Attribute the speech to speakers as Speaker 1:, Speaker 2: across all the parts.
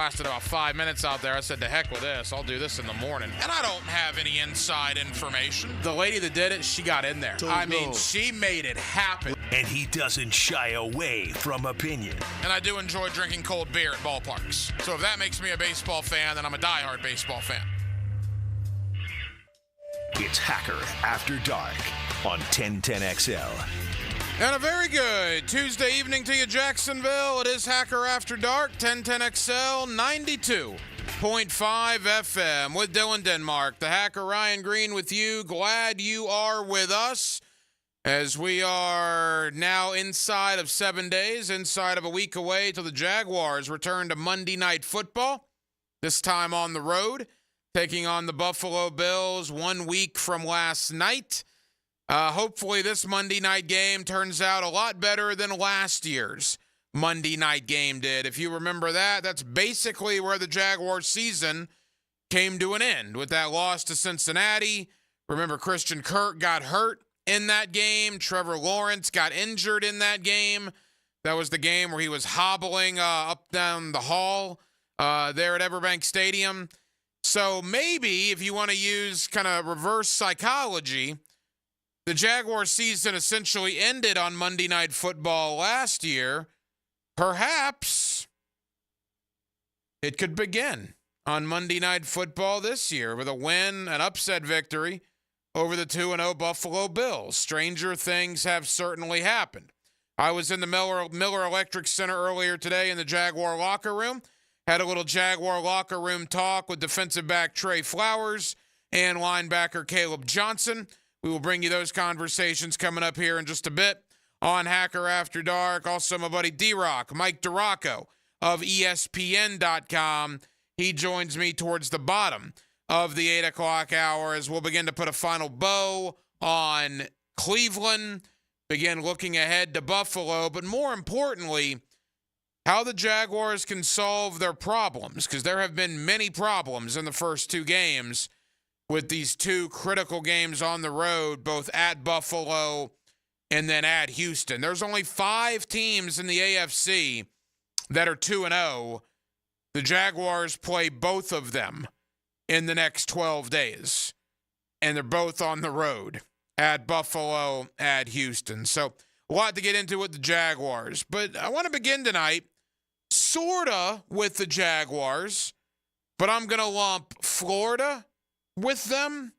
Speaker 1: lasted about 5 minutes out there. I said, to heck with this. I'll do this in the morning. And I don't have any inside information. The lady that did it, she got in there. She made it happen.
Speaker 2: And he doesn't shy away from opinion.
Speaker 1: And I do enjoy drinking cold beer at ballparks. So if that makes me a baseball fan, then I'm a diehard baseball fan.
Speaker 2: It's Hacker After Dark on 1010XL.
Speaker 1: And a very good Tuesday evening to you, Jacksonville. It is Hacker After Dark, 1010XL, 92.5 FM with Dylan Denmark. The Hacker Ryan Green with you. Glad you are with us as we are now inside of 7 days, inside of a week away till the Jaguars return to Monday Night Football, this time on the road, taking on the Buffalo Bills 1 week from last night. Hopefully this Monday night game turns out a lot better than last year's Monday night game did. If you remember that, that's basically where the Jaguar season came to an end with that loss to Cincinnati. Remember, Christian Kirk got hurt in that game. Trevor Lawrence got injured in that game. That was the game where he was hobbling up down the hall there at Everbank Stadium. So maybe if you want to use kind of reverse psychology, the Jaguar season essentially ended on Monday Night Football last year. Perhaps it could begin on Monday Night Football this year with a win, an upset victory over the 2-0 Buffalo Bills. Stranger things have certainly happened. I was in the Miller Electric Center earlier today in the Jaguar locker room. Had a little Jaguar locker room talk with defensive back Trey Flowers and linebacker Caleb Johnson. We will bring you those conversations coming up here in just a bit on Hacker After Dark. Also, my buddy D-Rock, Mike DiRocco of ESPN.com. He joins me towards the bottom of the 8 o'clock hour as we'll begin to put a final bow on Cleveland, begin looking ahead to Buffalo, but more importantly, how the Jaguars can solve their problems, because there have been many problems in the first two games with these two critical games on the road, both at Buffalo and then at Houston. There's only 5 teams in the AFC that are 2-0. The Jaguars play both of them in the next 12 days, and they're both on the road, at Buffalo, at Houston. So a lot to get into with the Jaguars, but I want to begin tonight sort of with the Jaguars, but I'm going to lump Florida with them,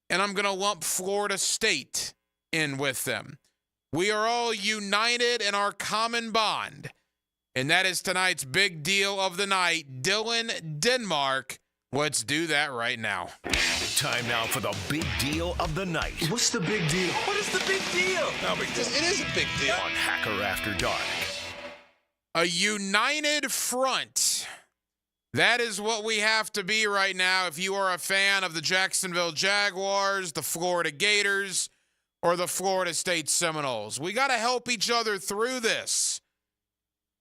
Speaker 1: and I'm going to lump Florida State in with them. We are all united in our common bond, and that is tonight's big deal of the night. Dylan Denmark, let's do that right now.
Speaker 2: Time now for the big deal of the night.
Speaker 3: What's the big deal? What is the big deal?
Speaker 2: No big deal.
Speaker 3: It is a big deal.
Speaker 2: On Hacker After Dark.
Speaker 1: A united front. That is what we have to be right now if you are a fan of the Jacksonville Jaguars, the Florida Gators, or the Florida State Seminoles. We got to help each other through this.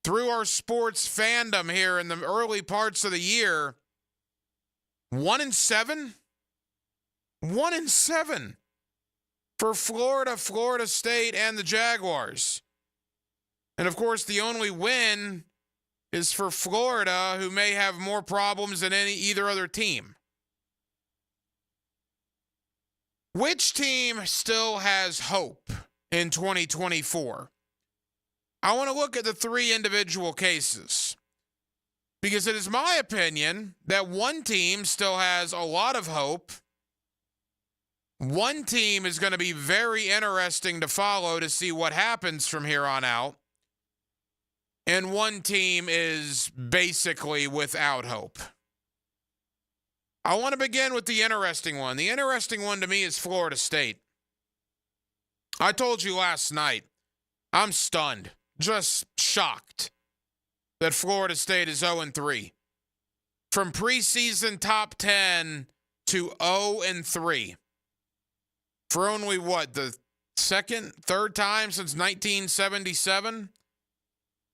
Speaker 1: Through our sports fandom here in the early parts of the year. 1-7? 1-7 for Florida, Florida State, and the Jaguars. And, of course, the only win is for Florida, who may have more problems than either other team. Which team still has hope in 2024? I want to look at the 3 individual cases, because it is my opinion that one team still has a lot of hope. One team is going to be very interesting to follow to see what happens from here on out. And one team is basically without hope. I want to begin with the interesting one. The interesting one to me is Florida State. I told you last night, I'm stunned, just shocked that Florida State is 0-3. From preseason top 10 to 0-3. For only, the third time since 1977?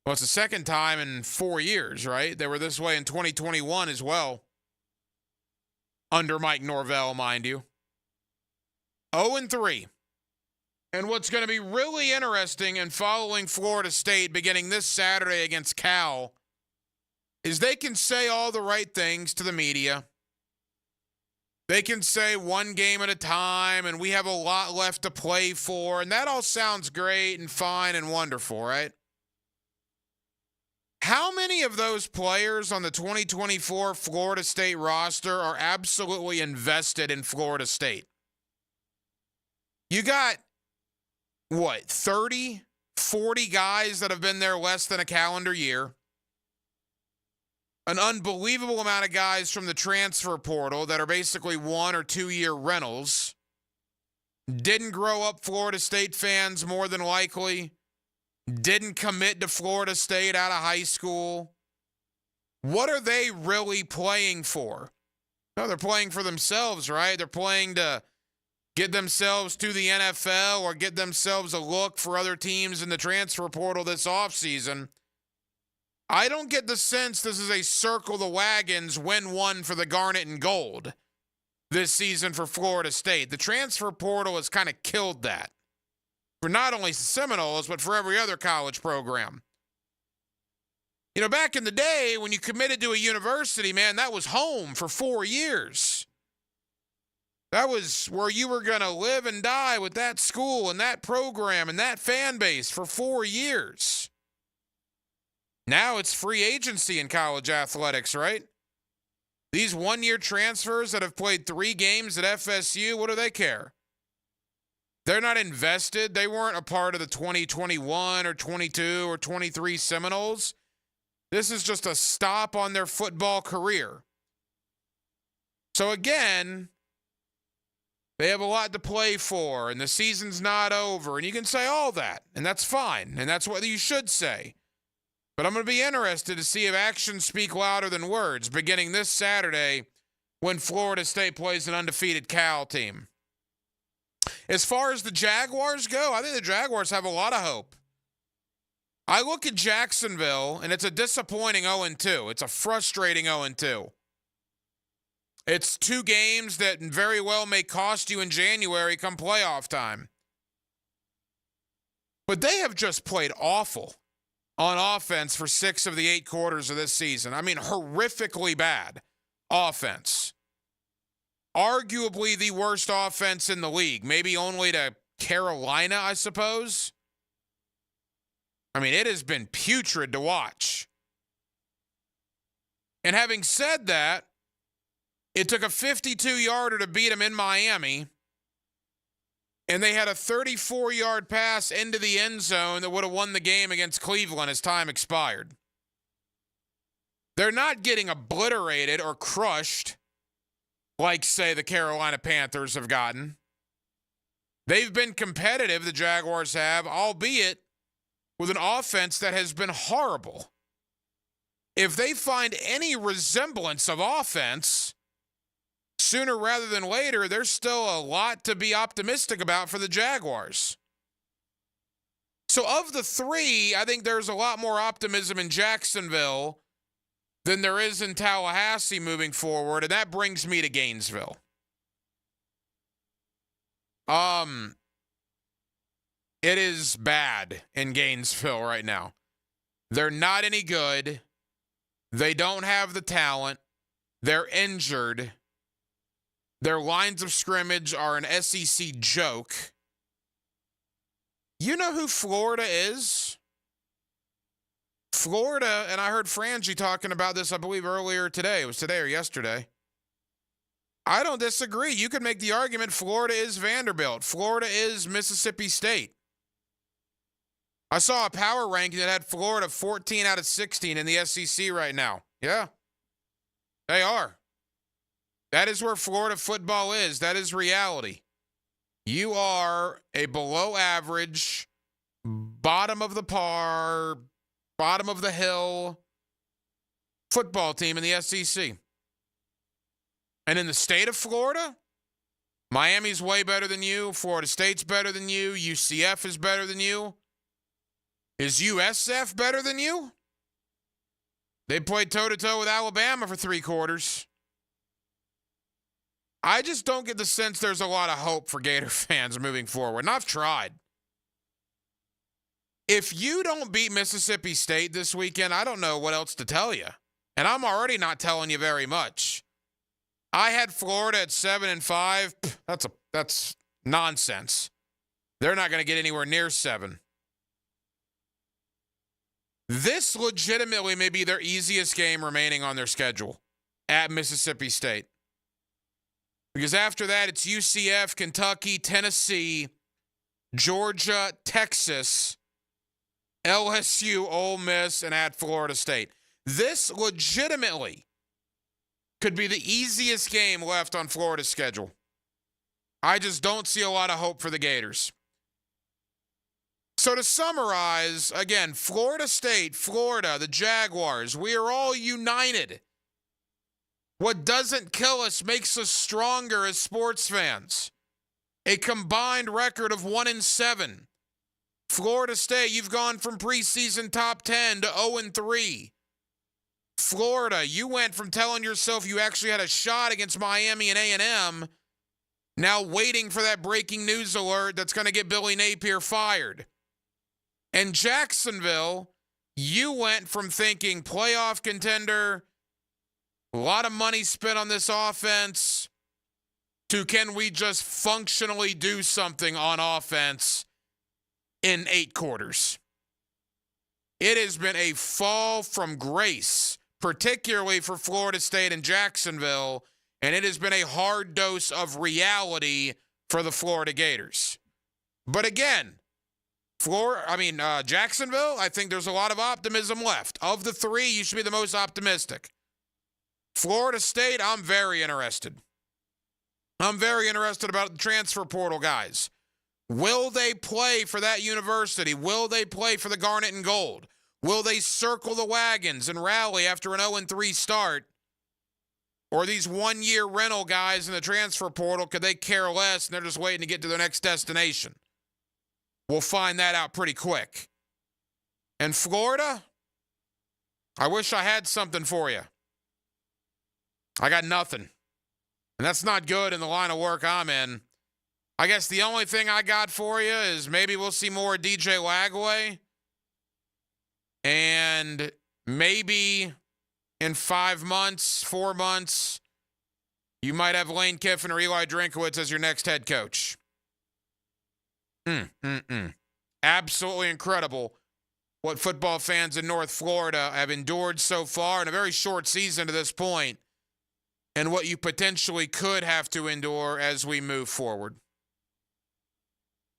Speaker 1: Well, it's the second time in 4 years, right? They were this way in 2021 as well. Under Mike Norvell, mind you. 0-3. And what's going to be really interesting in following Florida State beginning this Saturday against Cal is they can say all the right things to the media. They can say one game at a time, and we have a lot left to play for, and that all sounds great and fine and wonderful, right? How many of those players on the 2024 Florida State roster are absolutely invested in Florida State? You got, 30, 40 guys that have been there less than a calendar year. An unbelievable amount of guys from the transfer portal that are basically 1 or 2 year rentals. Didn't grow up Florida State fans, more than likely. Didn't commit to Florida State out of high school. What are they really playing for? No, they're playing for themselves, right? They're playing to get themselves to the NFL or get themselves a look for other teams in the transfer portal this offseason. I don't get the sense this is a circle the wagons, win one for the garnet and gold this season for Florida State. The transfer portal has kind of killed that for not only the Seminoles, but for every other college program. You know, back in the day when you committed to a university, man, that was home for 4 years. That was where you were going to live and die with that school and that program and that fan base for 4 years. Now it's free agency in college athletics, right? These one-year transfers that have played 3 games at FSU, what do they care? They're not invested. They weren't a part of the 2021 or 22 or 23 Seminoles. This is just a stop on their football career. So again, they have a lot to play for, and the season's not over, and you can say all that, and that's fine, and that's what you should say. But I'm going to be interested to see if actions speak louder than words beginning this Saturday when Florida State plays an undefeated Cal team. As far as the Jaguars go, I think the Jaguars have a lot of hope. I look at Jacksonville, and it's a disappointing 0-2. It's a frustrating 0-2. It's 2 games that very well may cost you in January come playoff time. But they have just played awful on offense for 6 of the 8 quarters of this season. I mean, horrifically bad offense. Arguably the worst offense in the league. Maybe only to Carolina, I suppose. I mean, it has been putrid to watch. And having said that, it took a 52-yarder to beat them in Miami, and they had a 34-yard pass into the end zone that would have won the game against Cleveland as time expired. They're not getting obliterated or crushed like, say, the Carolina Panthers have gotten. They've been competitive, the Jaguars have, albeit with an offense that has been horrible. If they find any resemblance of offense, sooner rather than later, there's still a lot to be optimistic about for the Jaguars. So of the 3, I think there's a lot more optimism in Jacksonville than there is in Tallahassee moving forward, and that brings me to Gainesville. It is bad in Gainesville right now. They're not any good. They don't have the talent. They're injured. Their lines of scrimmage are an SEC joke. You know who Florida is? Florida, and I heard Frangie talking about this, I believe, earlier today. It was today or yesterday. I don't disagree. You could make the argument Florida is Vanderbilt. Florida is Mississippi State. I saw a power ranking that had Florida 14 out of 16 in the SEC right now. Yeah, they are. That is where Florida football is. That is reality. You are a below average, bottom of the par, bottom of the hill football team in the SEC. And in the state of Florida, Miami's way better than you. Florida State's better than you. UCF is better than you. Is USF better than you? They played toe-to-toe with Alabama for 3 quarters. I just don't get the sense there's a lot of hope for Gator fans moving forward. And I've tried. If you don't beat Mississippi State this weekend, I don't know what else to tell you. And I'm already not telling you very much. I had Florida at 7-5. That's nonsense. They're not going to get anywhere near 7. This legitimately may be their easiest game remaining on their schedule at Mississippi State. Because after that, it's UCF, Kentucky, Tennessee, Georgia, Texas, LSU, Ole Miss, and at Florida State. This legitimately could be the easiest game left on Florida's schedule. I just don't see a lot of hope for the Gators. So to summarize, again, Florida State, Florida, the Jaguars, we are all united. What doesn't kill us makes us stronger as sports fans. A combined record of 1-7. Florida State, you've gone from preseason top 10 to 0-3. Florida, you went from telling yourself you actually had a shot against Miami and A&M, now waiting for that breaking news alert that's going to get Billy Napier fired. And Jacksonville, you went from thinking playoff contender, a lot of money spent on this offense, to can we just functionally do something on offense in 8 quarters? It has been a fall from grace, particularly for Florida State and Jacksonville, and it has been a hard dose of reality for the Florida Gators. But again, Jacksonville, I think there's a lot of optimism left. Of the 3, you should be the most optimistic. Florida State, I'm very interested. I'm very interested about the transfer portal guys. Will they play for that university? Will they play for the Garnet and Gold? Will they circle the wagons and rally after an 0-3 start? Or these one-year rental guys in the transfer portal, could they care less and they're just waiting to get to their next destination? We'll find that out pretty quick. And Florida, I wish I had something for you. I got nothing. And that's not good in the line of work I'm in. I guess the only thing I got for you is maybe we'll see more DJ Lagway. And maybe in 5 months, 4 months, you might have Lane Kiffin or Eli Drinkowitz as your next head coach. Absolutely incredible what football fans in North Florida have endured so far in a very short season to this point, and what you potentially could have to endure as we move forward.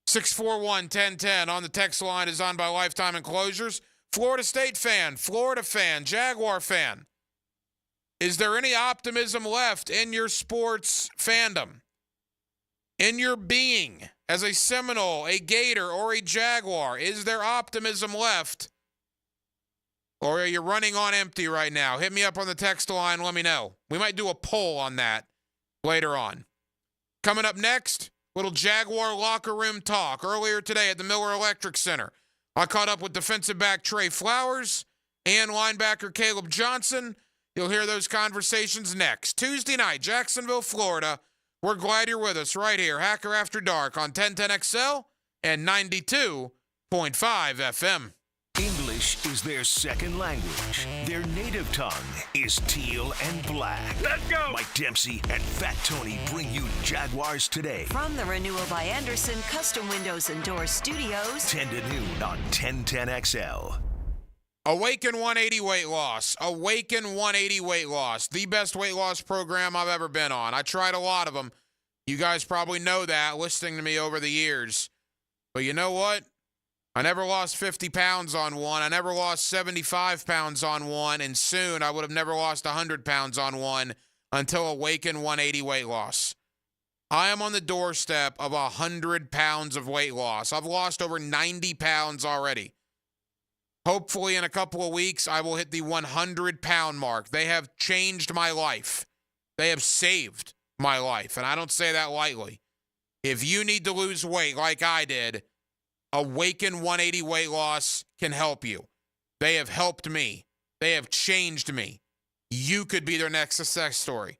Speaker 1: 641-1010 on the text line is on by Lifetime Enclosures. Florida State fan, Florida fan, Jaguar fan. Is there any optimism left in your sports fandom? In your being as a Seminole, a Gator, or a Jaguar? Is there optimism left? Or are you running on empty right now? Hit me up on the text line. Let me know. We might do a poll on that later on. Coming up next, little Jaguar locker room talk. Earlier today at the Miller Electric Center, I caught up with defensive back Trey Flowers and linebacker Caleb Johnson. You'll hear those conversations next. Tuesday night, Jacksonville, Florida. We're glad you're with us right here, Hacker After Dark on 1010XL and 92.5 FM.
Speaker 2: English is their second language. Their native tongue is teal and black.
Speaker 3: Let's go!
Speaker 2: Mike Dempsey and Fat Tony bring you Jaguars Today.
Speaker 4: From the Renewal by Anderson Custom Windows and Doors Studios.
Speaker 2: 10 to noon on 1010XL.
Speaker 1: Awaken 180 weight loss. Awaken 180 weight loss. The best weight loss program I've ever been on. I tried a lot of them. You guys probably know that, listening to me over the years. But you know what? I never lost 50 pounds on one. I never lost 75 pounds on one. And soon I would have never lost 100 pounds on one until Awaken 180 weight loss. I am on the doorstep of 100 pounds of weight loss. I've lost over 90 pounds already. Hopefully in a couple of weeks, I will hit the 100-pound mark. They have changed my life. They have saved my life, and I don't say that lightly. If you need to lose weight like I did, Awaken 180 Weight Loss can help you. They have helped me. They have changed me. You could be their next success story.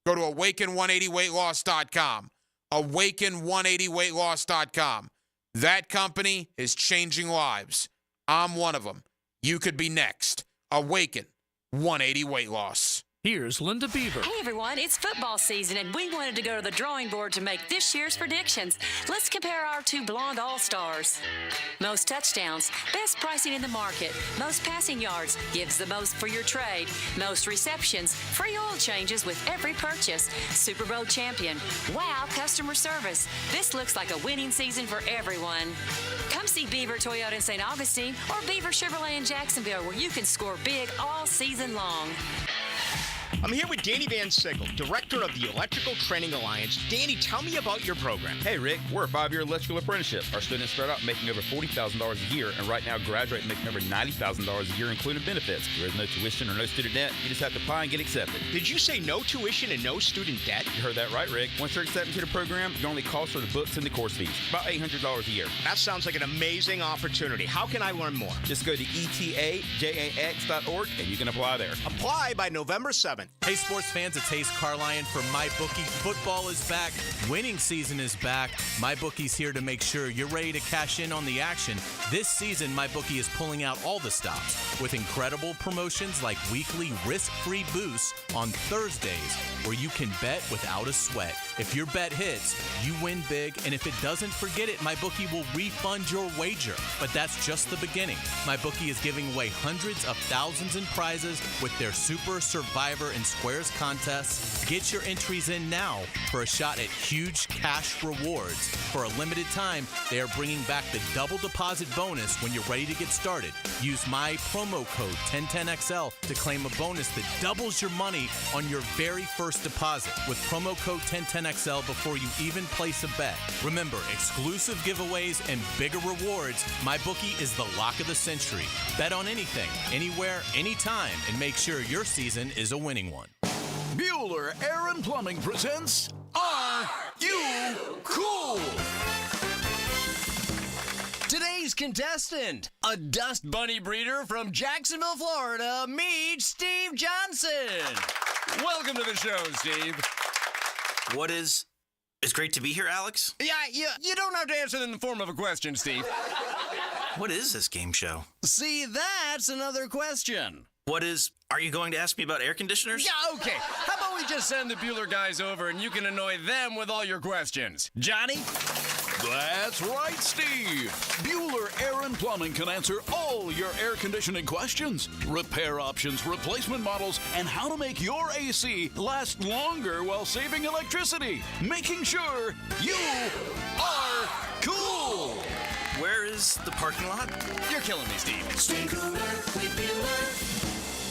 Speaker 1: Go to awaken180weightloss.com. Awaken180weightloss.com. That company is changing lives. I'm one of them. You could be next. Awaken 180 weight loss.
Speaker 5: Here's Linda Beaver.
Speaker 6: Hey everyone, it's football season and we wanted to go to the drawing board to make this year's predictions. Let's compare our two blonde all-stars. Most touchdowns, best pricing in the market. Most passing yards, gives the most for your trade. Most receptions, free oil changes with every purchase. Super Bowl champion, wow customer service. This looks like a winning season for everyone. Come see Beaver Toyota in St. Augustine or Beaver Chevrolet in Jacksonville where you can score big all season long.
Speaker 7: I'm here with Danny Van Sickle, Director of the Electrical Training Alliance. Danny, tell me about your program.
Speaker 8: Hey, Rick, we're a 5-year electrical apprenticeship. Our students start out making over $40,000 a year, and right now graduate making over $90,000 a year, including benefits. There is no tuition or no student debt. You just have to apply and get accepted.
Speaker 7: Did you say no tuition and no student debt?
Speaker 8: You heard that right, Rick. Once you're accepted to the program, your only cost are the books and the course fees. About $800 a year.
Speaker 7: That sounds like an amazing opportunity. How can I learn more?
Speaker 8: Just go to etajax.org, and you can apply there.
Speaker 7: Apply by November 7th.
Speaker 9: Hey, sports fans, it's Hayes Carlyon for MyBookie. Football is back. Winning season is back. MyBookie's here to make sure you're ready to cash in on the action. This season, MyBookie is pulling out all the stops with incredible promotions like weekly risk-free boosts on Thursdays, where you can bet without a sweat. If your bet hits, you win big, and if it doesn't, forget it. MyBookie will refund your wager. But that's just the beginning. MyBookie is giving away hundreds of thousands in prizes with their Super Survivor and Squares contests. Get your entries in now for a shot at huge cash rewards. For a limited time, they are bringing back the double deposit bonus when you're ready to get started. Use my promo code 1010XL to claim a bonus that doubles your money on your very first deposit with promo code 1010XL before you even place a bet. Remember, exclusive giveaways and bigger rewards. MyBookie is the lock of the century. Bet on anything, anywhere, anytime, and make sure your season is a winning one.
Speaker 5: Bueller Air and Plumbing presents Are You Cool?
Speaker 10: Today's contestant, a dust bunny breeder from Jacksonville, Florida, meet Steve Johnson.
Speaker 3: Welcome to the show, Steve.
Speaker 11: It's great to be here, Alex.
Speaker 3: Yeah, you don't have to answer it in the form of a question, Steve.
Speaker 11: What is this game show?
Speaker 10: See, that's another question.
Speaker 11: Are you going to ask me about air conditioners?
Speaker 3: Yeah, okay. How about we just send the Bueller guys over and you can annoy them with all your questions? Johnny?
Speaker 5: That's right, Steve. Bueller Air and Plumbing can answer all your air conditioning questions, repair options, replacement models, and how to make your AC last longer while saving electricity, making sure you are cool.
Speaker 11: Where is the parking lot?
Speaker 3: You're killing me, Steve.
Speaker 10: Stay cooler with Bueller.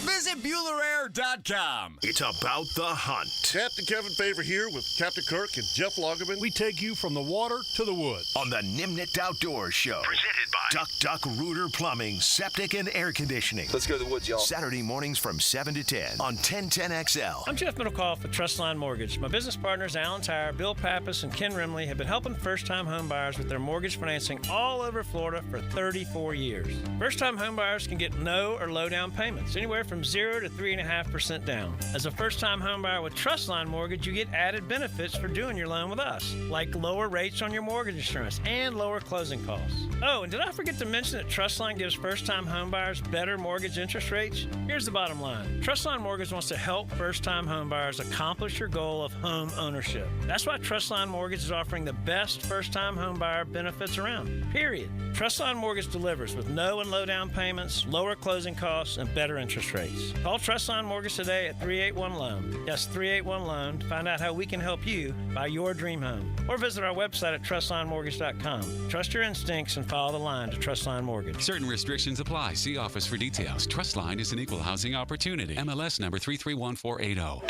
Speaker 3: Visit BuellerAir.com.
Speaker 2: It's about the hunt.
Speaker 12: Captain Kevin Favor here with Captain Kirk and Jeff Loggeman. We take you from the water to the woods.
Speaker 2: On the Nimnit Outdoors Show. Presented by Duck Rooter Plumbing, Septic, and Air Conditioning.
Speaker 3: Let's go to the woods, y'all.
Speaker 2: Saturday mornings from 7 to 10 on 1010XL.
Speaker 13: I'm Jeff Middlecoff with Trustline Mortgage. My business partners, Alan Tyre, Bill Pappas, and Ken Rimley, have been helping first-time home buyers with their mortgage financing all over Florida for 34 years. First-time home buyers can get no or low down payments, anywhere from 0 to 3.5% down. As a first-time home buyer with Trustline Mortgage, you get added benefits for doing your loan with us, like lower rates on your mortgage insurance and lower closing costs. Oh, and did I forget to mention that Trustline gives first-time home buyers better mortgage interest rates? Here's the bottom line. Trustline Mortgage wants to help first-time home buyers accomplish your goal of home ownership. That's why Trustline Mortgage is offering the best first-time home buyer benefits around, period. Trustline Mortgage delivers with no and low down payments, lower closing costs, and better interest rates. Call Trustline Mortgage today at 381-LOAN. Yes, 381-LOAN to find out how we can help you buy your dream home. Or visit our website at trustlinemortgage.com. Trust your instincts and follow the line to Trustline Mortgage.
Speaker 14: Certain restrictions apply. See office for details. Trustline is an equal housing opportunity. MLS number 331480.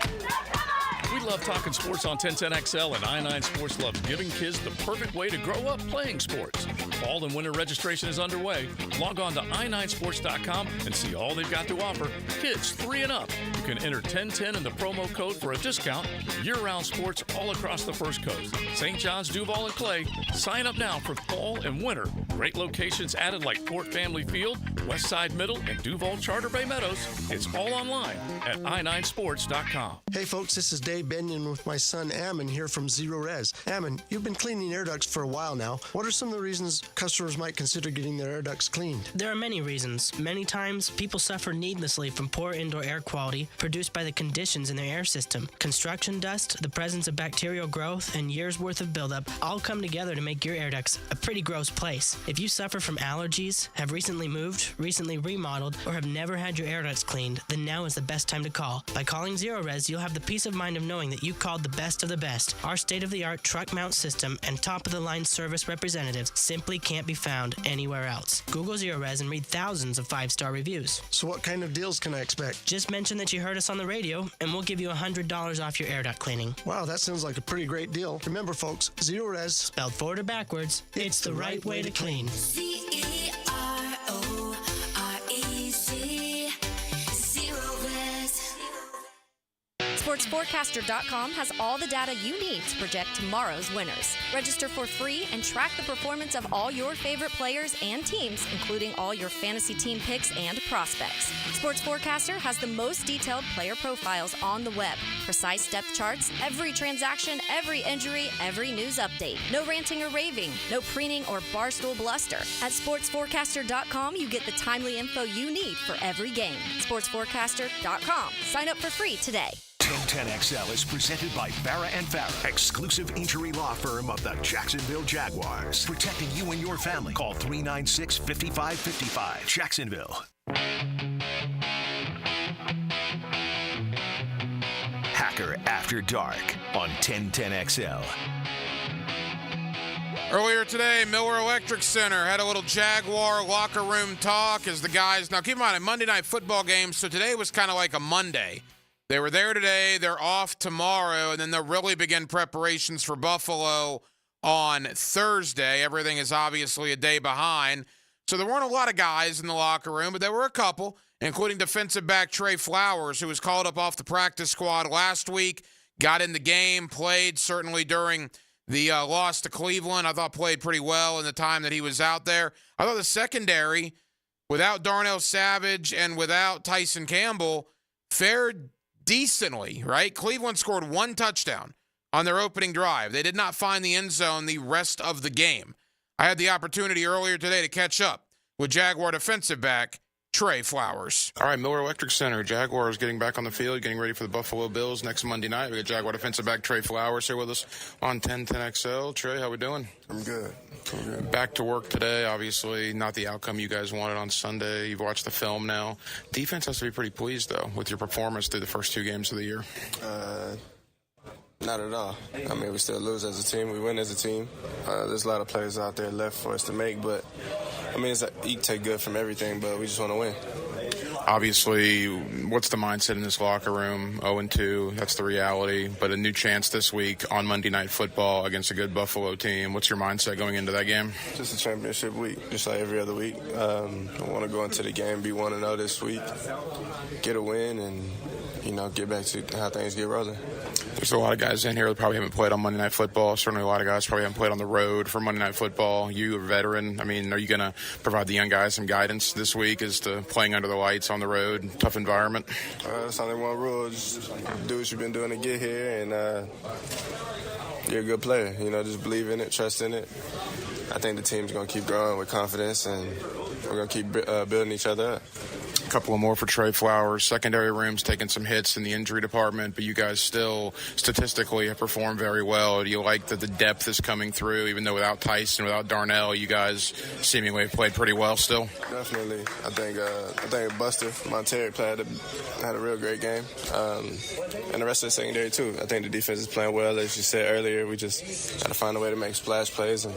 Speaker 5: We love talking sports on 1010XL, and I-9 Sports loves giving kids the perfect way to grow up playing sports. Fall and winter registration is underway. Log on to i9sports.com and see all they've got to offer. Kids 3 and up. You can enter 1010 in the promo code for a discount. Year-round sports all across the First Coast. St. John's, Duval, and Clay. Sign up now for fall and winter
Speaker 15: Great locations added like Fort Family Field, Westside Middle, and Duval Charter Bay Meadows. It's all online at i9sports.com.
Speaker 16: Hey folks, this is Dave Benyon with my son Ammon here from Zero Res. Ammon, you've been cleaning air ducts for a while now. What are some of the reasons customers might consider getting their air ducts cleaned?
Speaker 17: There are many reasons. Many times, people suffer needlessly from poor indoor air quality produced by the conditions in their air system. Construction dust, the presence of bacterial growth, and years' worth of buildup all come together to make your air ducts a pretty gross place. If you suffer from allergies, have recently moved, recently remodeled, or have never had your air ducts cleaned, then now is the best time to call. By calling Zero Res, you'll have the peace of mind of knowing that you called the best of the best. Our state-of-the-art truck mount system and top-of-the-line service representatives simply can't be found anywhere else. Google Zero Res and read thousands of 5-star reviews.
Speaker 16: So what kind of deals can I expect?
Speaker 17: Just mention that you heard us on the radio, and we'll give you $100 off your air duct cleaning.
Speaker 16: Wow, that sounds like a pretty great deal. Remember, folks, Zero Res,
Speaker 17: spelled forward or backwards, it's the right way to clean.
Speaker 18: Zerorez.
Speaker 19: SportsForecaster.com has all the data you need to project tomorrow's winners. Register for free and track the performance of all your favorite players and teams, including all your fantasy team picks and prospects. Sports Forecaster has the most detailed player profiles on the web, precise depth charts, every transaction, every injury, every news update. No ranting or raving, no preening or barstool bluster. At SportsForecaster.com, you get the timely info you need for every game. SportsForecaster.com. Sign up for free today.
Speaker 2: 1010XL is presented by Farah & Farah, exclusive injury law firm of the Jacksonville Jaguars. Protecting you and your family. Call 396-5555. Jacksonville. Hacker After Dark on 1010XL.
Speaker 1: Earlier today, Miller Electric Center had a little Jaguar locker room talk as the guys, now keep in mind, a Monday night football game, so today was kind of like a Monday. They were there today, they're off tomorrow, and then they'll really begin preparations for Buffalo on Thursday. Everything is obviously a day behind. So there weren't a lot of guys in the locker room, but there were a couple, including defensive back Trey Flowers, who was called up off the practice squad last week, got in the game, played certainly during the loss to Cleveland. I thought played pretty well in the time that he was out there. I thought the secondary, without Darnell Savage and without Tyson Campbell, fared decently, right? Cleveland scored one touchdown on their opening drive. They did not find the end zone the rest of the game. I had the opportunity earlier today to catch up with Jaguar defensive back Trey Flowers. All right, Miller Electric Center. Jaguars getting back on the field, getting ready for the Buffalo Bills next Monday night. We got Jaguar defensive back Trey Flowers here with us on 1010XL. Trey, how we doing?
Speaker 20: I'm good.
Speaker 1: Back to work today. Obviously, not the outcome you guys wanted on Sunday. You've watched the film now. Defense has to be pretty pleased, though, with your performance through the first two games of the year.
Speaker 20: Not at all. I mean, we still lose as a team. We win as a team. There's a lot of plays out there left for us to make, but, I mean, you can take good from everything, but we just want to win.
Speaker 1: Obviously, what's the mindset in this locker room? 0-2, that's the reality. But a new chance this week on Monday Night Football against a good Buffalo team. What's your mindset going into that game?
Speaker 20: Just a championship week, just like every other week. I want to go into the game, be 1-0 this week, get a win, and, get back to how things get rolling.
Speaker 1: There's a lot of guys in here that probably haven't played on Monday Night Football. Certainly a lot of guys probably haven't played on the road for Monday Night Football. You, a veteran, I mean, are you going to provide the young guys some guidance this week as to playing under the lights on the road, tough environment?
Speaker 20: That's only one rule. Just do what you've been doing to get here, and you're a good player. Just believe in it, trust in it. I think the team's going to keep growing with confidence, and we're going to keep building each other up.
Speaker 1: A couple of more for Trey Flowers. Secondary room's taking some hits in the injury department, but you guys still statistically have performed very well. Do you like that the depth is coming through, even though without Tyson, without Darnell, you guys seemingly have played pretty well still?
Speaker 20: Definitely. I think Buster Monteri had a real great game, and the rest of the secondary too. I think the defense is playing well. As you said earlier, we just got to find a way to make splash plays and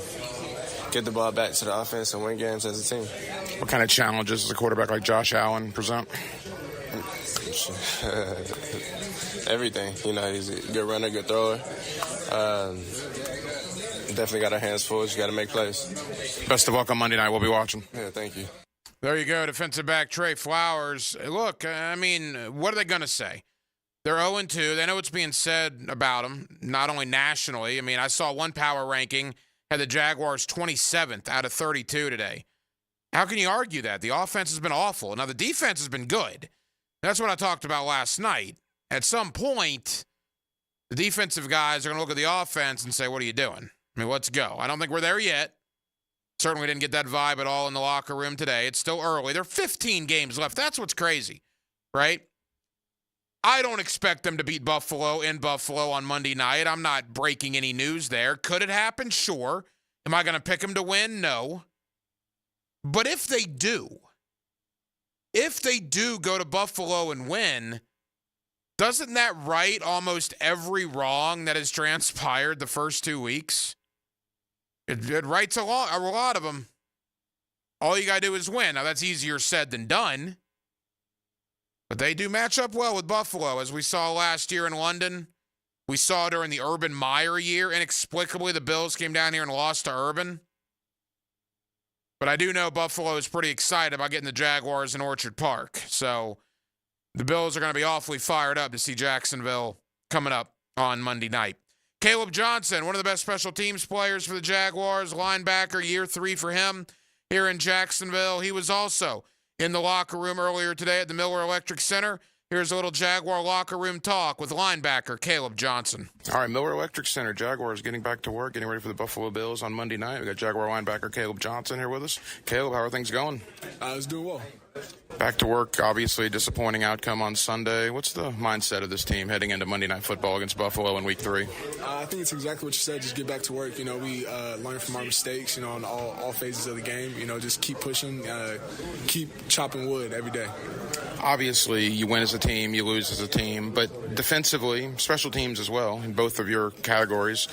Speaker 20: get the ball back to the offense and win games as a team.
Speaker 1: What kind of challenges does a quarterback like Josh Allen present?
Speaker 20: Everything. He's a good runner, good thrower. Definitely got our hands full. Just got to make plays.
Speaker 1: Best of luck on Monday night. We'll be watching.
Speaker 20: Yeah, thank you.
Speaker 1: There you go, defensive back Trey Flowers. Look, I mean, what are they going to say? They're 0-2. They know what's being said about them, not only nationally. I mean, I saw one power ranking had the Jaguars 27th out of 32 today. How can you argue that? The offense has been awful. Now, the defense has been good. That's what I talked about last night. At some point, the defensive guys are going to look at the offense and say, what are you doing? I mean, let's go. I don't think we're there yet. Certainly didn't get that vibe at all in the locker room today. It's still early. There are 15 games left. That's what's crazy, right? I don't expect them to beat Buffalo in Buffalo on Monday night. I'm not breaking any news there. Could it happen? Sure. Am I going to pick them to win? No. But if they do go to Buffalo and win, doesn't that right almost every wrong that has transpired the first 2 weeks? It rights a lot of them. All you got to do is win. Now, that's easier said than done. But they do match up well with Buffalo, as we saw last year in London. We saw during the Urban Meyer year. Inexplicably, the Bills came down here and lost to Urban. But I do know Buffalo is pretty excited about getting the Jaguars in Orchard Park. So the Bills are going to be awfully fired up to see Jacksonville coming up on Monday night. Caleb Johnson, one of the best special teams players for the Jaguars, linebacker, year 3 for him here in Jacksonville. He was also in the locker room earlier today at the Miller Electric Center. Here's a little Jaguar locker room talk with linebacker Caleb Johnson.
Speaker 18: All right, Miller Electric Center. Jaguars getting back to work, getting ready for the Buffalo Bills on Monday night. We got Jaguar linebacker Caleb Johnson here with us. Caleb, how are things going?
Speaker 21: It's doing well.
Speaker 18: Back to work, obviously a disappointing outcome on Sunday. What's the mindset of this team heading into Monday Night Football against Buffalo in Week 3?
Speaker 21: I think it's exactly what you said. Just get back to work. We learn from our mistakes, in all phases of the game. Just keep pushing, keep chopping wood every day.
Speaker 18: Obviously, you win as a team, you lose as a team, but defensively, special teams as well, in both of your categories.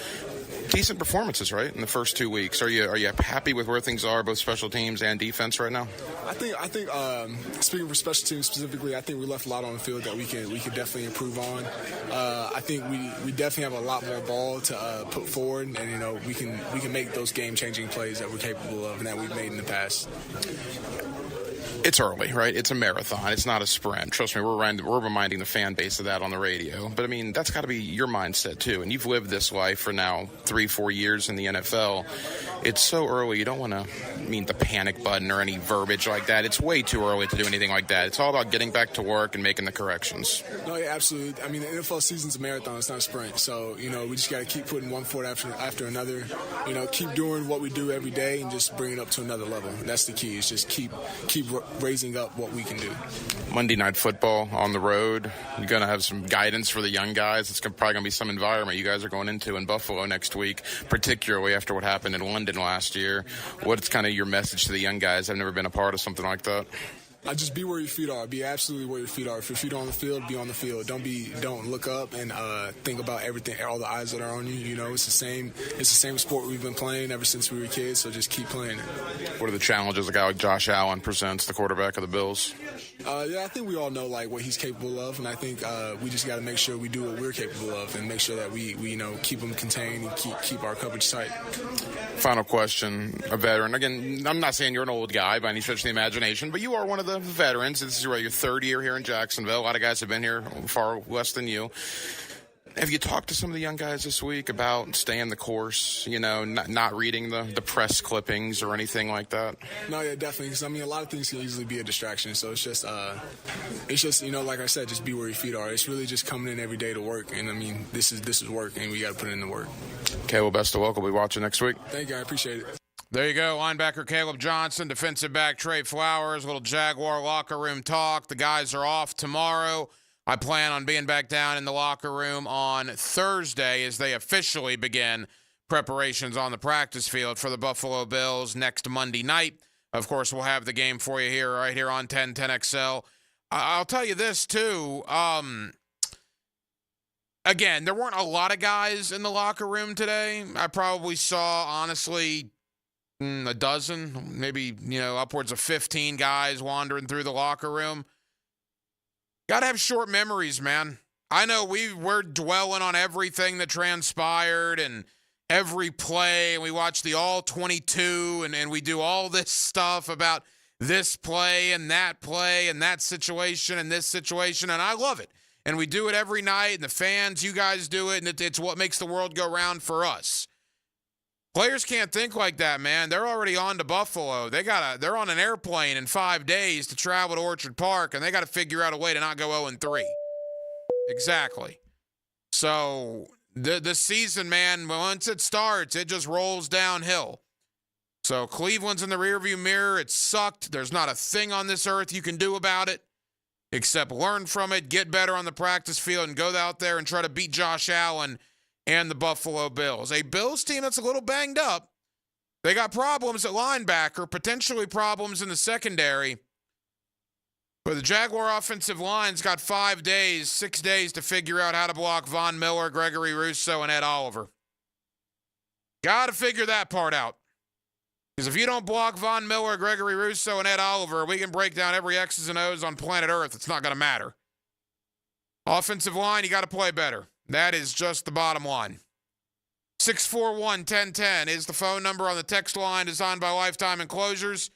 Speaker 18: Decent performances, right, in the first 2 weeks. Are you happy with where things are, both special teams and defense right now?
Speaker 21: I think speaking for special teams specifically, I think we left a lot on the field that we could definitely improve on. I think we definitely have a lot more ball to put forward, and we can make those game-changing plays that we're capable of and that we've made in the past.
Speaker 18: It's early, right? It's a marathon. It's not a sprint. Trust me, we're reminding the fan base of that on the radio. But, that's got to be your mindset, too. And you've lived this life for now 3-4 years in the NFL. It's so early. You don't want to mean the panic button or any verbiage like that. It's way too early to do anything like that. It's all about getting back to work and making the corrections.
Speaker 21: No, yeah, absolutely. The NFL season's a marathon. It's not a sprint. So, we just got to keep putting one foot after another. Keep doing what we do every day and just bring it up to another level. That's the key. Is just keep raising up what we can do.
Speaker 18: Monday Night Football on the road. You're going to have some guidance for the young guys. It's probably going to be some environment you guys are going into in Buffalo next week, particularly after what happened in London last year. What's kind of your message to the young guys? I've never been a part of something like that.
Speaker 21: Just be where your feet are. Be absolutely where your feet are. If your feet are on the field, be on the field. Don't look up and think about everything, all the eyes that are on you. It's the same sport we've been playing ever since we were kids. So just keep playing it.
Speaker 18: What are the challenges a guy like Josh Allen presents, the quarterback of the Bills?
Speaker 21: I think we all know what he's capable of, and I think we just got to make sure we do what we're capable of and make sure that we keep him contained and keep our coverage tight.
Speaker 18: Final question, a veteran. Again, I'm not saying you're an old guy by any stretch of the imagination, but you are one of the veterans. This is your third year here in Jacksonville. A lot of guys have been here far less than you. Have you talked to some of the young guys this week about staying the course, not reading the press clippings or anything like that?
Speaker 21: No, yeah, definitely. Because, a lot of things can easily be a distraction. So it's just like I said, just be where your feet are. It's really just coming in every day to work. And, this is work, and we got to put it in the work.
Speaker 18: Okay, well, best of luck. We'll be watching next week.
Speaker 21: Thank you. I appreciate it.
Speaker 1: There you go. Linebacker Caleb Johnson, defensive back Trey Flowers, a little Jaguar locker room talk. The guys are off tomorrow. I plan on being back down in the locker room on Thursday as they officially begin preparations on the practice field for the Buffalo Bills next Monday night. Of course, we'll have the game for you right here on 1010XL. I'll tell you this, too. Again, there weren't a lot of guys in the locker room today. I probably saw, honestly, a dozen, maybe, upwards of 15 guys wandering through the locker room. Got to have short memories, man. I know we're dwelling on everything that transpired and every play, and we watch the all-22, and we do all this stuff about this play and that situation and this situation, and I love it. And we do it every night, and the fans, you guys do it, and it's what makes the world go round for us. Players can't think like that, man. They're already on to Buffalo. They're on an airplane in 5 days to travel to Orchard Park, and they got to figure out a way to not go 0-3. Exactly. So the season, man, once it starts, it just rolls downhill. So Cleveland's in the rearview mirror. It sucked. There's not a thing on this earth you can do about it except learn from it, get better on the practice field, and go out there and try to beat Josh Allen and the Buffalo Bills. A Bills team that's a little banged up. They got problems at linebacker, potentially problems in the secondary. But the Jaguar offensive line's got 6 days to figure out how to block Von Miller, Gregory Rousseau, and Ed Oliver. Got to figure that part out. Because if you don't block Von Miller, Gregory Rousseau, and Ed Oliver, we can break down every X's and O's on planet Earth. It's not going to matter. Offensive line, you got to play better. That is just the bottom line. 641-1010 is the phone number on the text line designed by Lifetime Enclosures.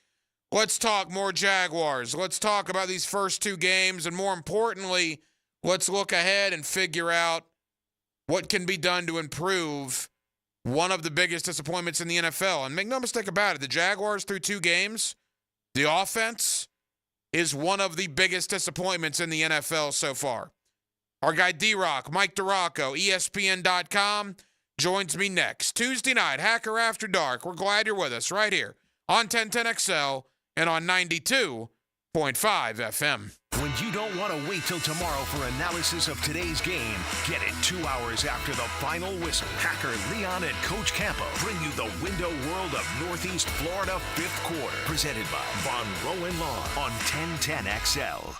Speaker 1: Let's talk more Jaguars. Let's talk about these first 2 games, and more importantly, let's look ahead and figure out what can be done to improve one of the biggest disappointments in the NFL. And make no mistake about it, the Jaguars through 2 games, the offense is one of the biggest disappointments in the NFL so far. Our guy D-Rock, Mike DeRocco, ESPN.com, joins me next. Tuesday night, Hacker After Dark. We're glad you're with us right here on 1010XL and on 92.5 FM.
Speaker 2: When you don't want to wait till tomorrow for analysis of today's game, get it 2 hours after the final whistle. Hacker Leon and Coach Campo bring you the window world of Northeast Florida 5th quarter. Presented by Von Rowan Lawn on 1010XL.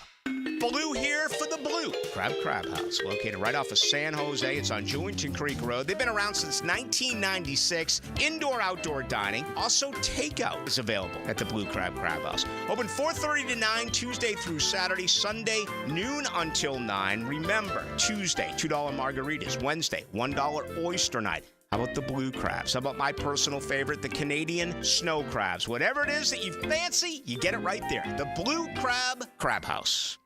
Speaker 7: Blue here for the Blue Crab House, located right off of San Jose. It's on Jewington Creek Road. They've been around since 1996. Indoor-outdoor dining. Also, takeout is available at the Blue Crab House. Open 4:30 to 9, Tuesday through Saturday. Sunday, noon until 9. Remember, Tuesday, $2 margaritas. Wednesday, $1 oyster night. How about the blue crabs? How about my personal favorite, the Canadian snow crabs? Whatever it is that you fancy, you get it right there. The Blue Crab House.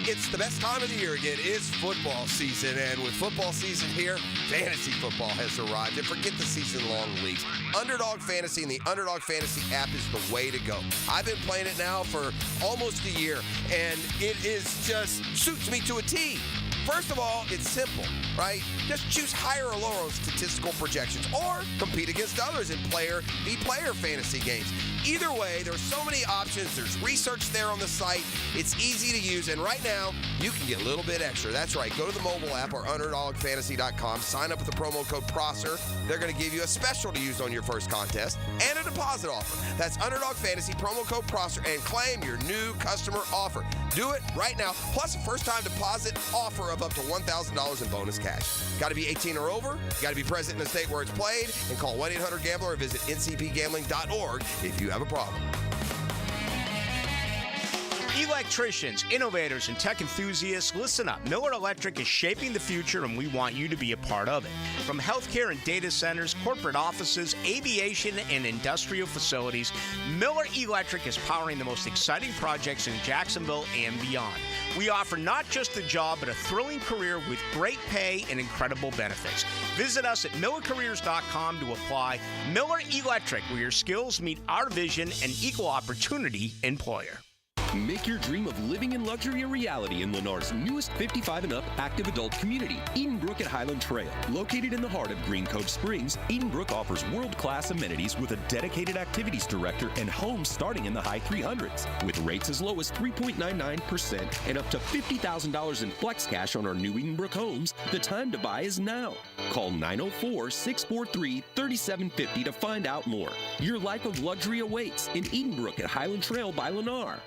Speaker 4: It's the best time of the year again. It's football season, and with football season here, fantasy football has arrived. And forget the season-long leagues. Underdog Fantasy and the Underdog Fantasy app is the way to go. I've been playing it now for almost a year, and it is just suits me to a T. First of all, it's simple, right? Just choose higher or lower on statistical projections or compete against others in player-v-player fantasy games. Either way, there's so many options. There's research there on the site. It's easy to use, and right now, you can get a little bit extra. That's right. Go to the mobile app or UnderdogFantasy.com. Sign up with the promo code PROSSER. They're going to give you a special to use on your first contest and a deposit offer. That's Underdog Fantasy, promo code PROSSER, and claim your new customer offer. Do it right now, plus a first-time deposit offer of up to $1,000 in bonus cash. Got to be 18 or over, got to be present in the state where it's played, and call 1-800-GAMBLER or visit ncpgambling.org if you have a problem.
Speaker 7: Electricians, innovators, and tech enthusiasts, listen up. Miller Electric is shaping the future, and we want you to be a part of it. From healthcare and data centers, corporate offices, aviation, and industrial facilities, Miller Electric is powering the most exciting projects in Jacksonville and beyond. We offer not just a job, but a thrilling career with great pay and incredible benefits. Visit us at millercareers.com to apply. Miller Electric, where your skills meet our vision and equal opportunity employer.
Speaker 22: Make your dream of living in luxury a reality in Lennar's newest 55 and up active adult community, Edenbrook at Highland Trail. Located in the heart of Green Cove Springs, Edenbrook offers world-class amenities with a dedicated activities director and homes starting in the high 300s, with rates as low as 3.99% and up to $50,000 in flex cash on our new Edenbrook homes. The time to buy is now. Call 904-643-3750 to find out more. Your life of luxury awaits in Edenbrook at Highland Trail by Lennar.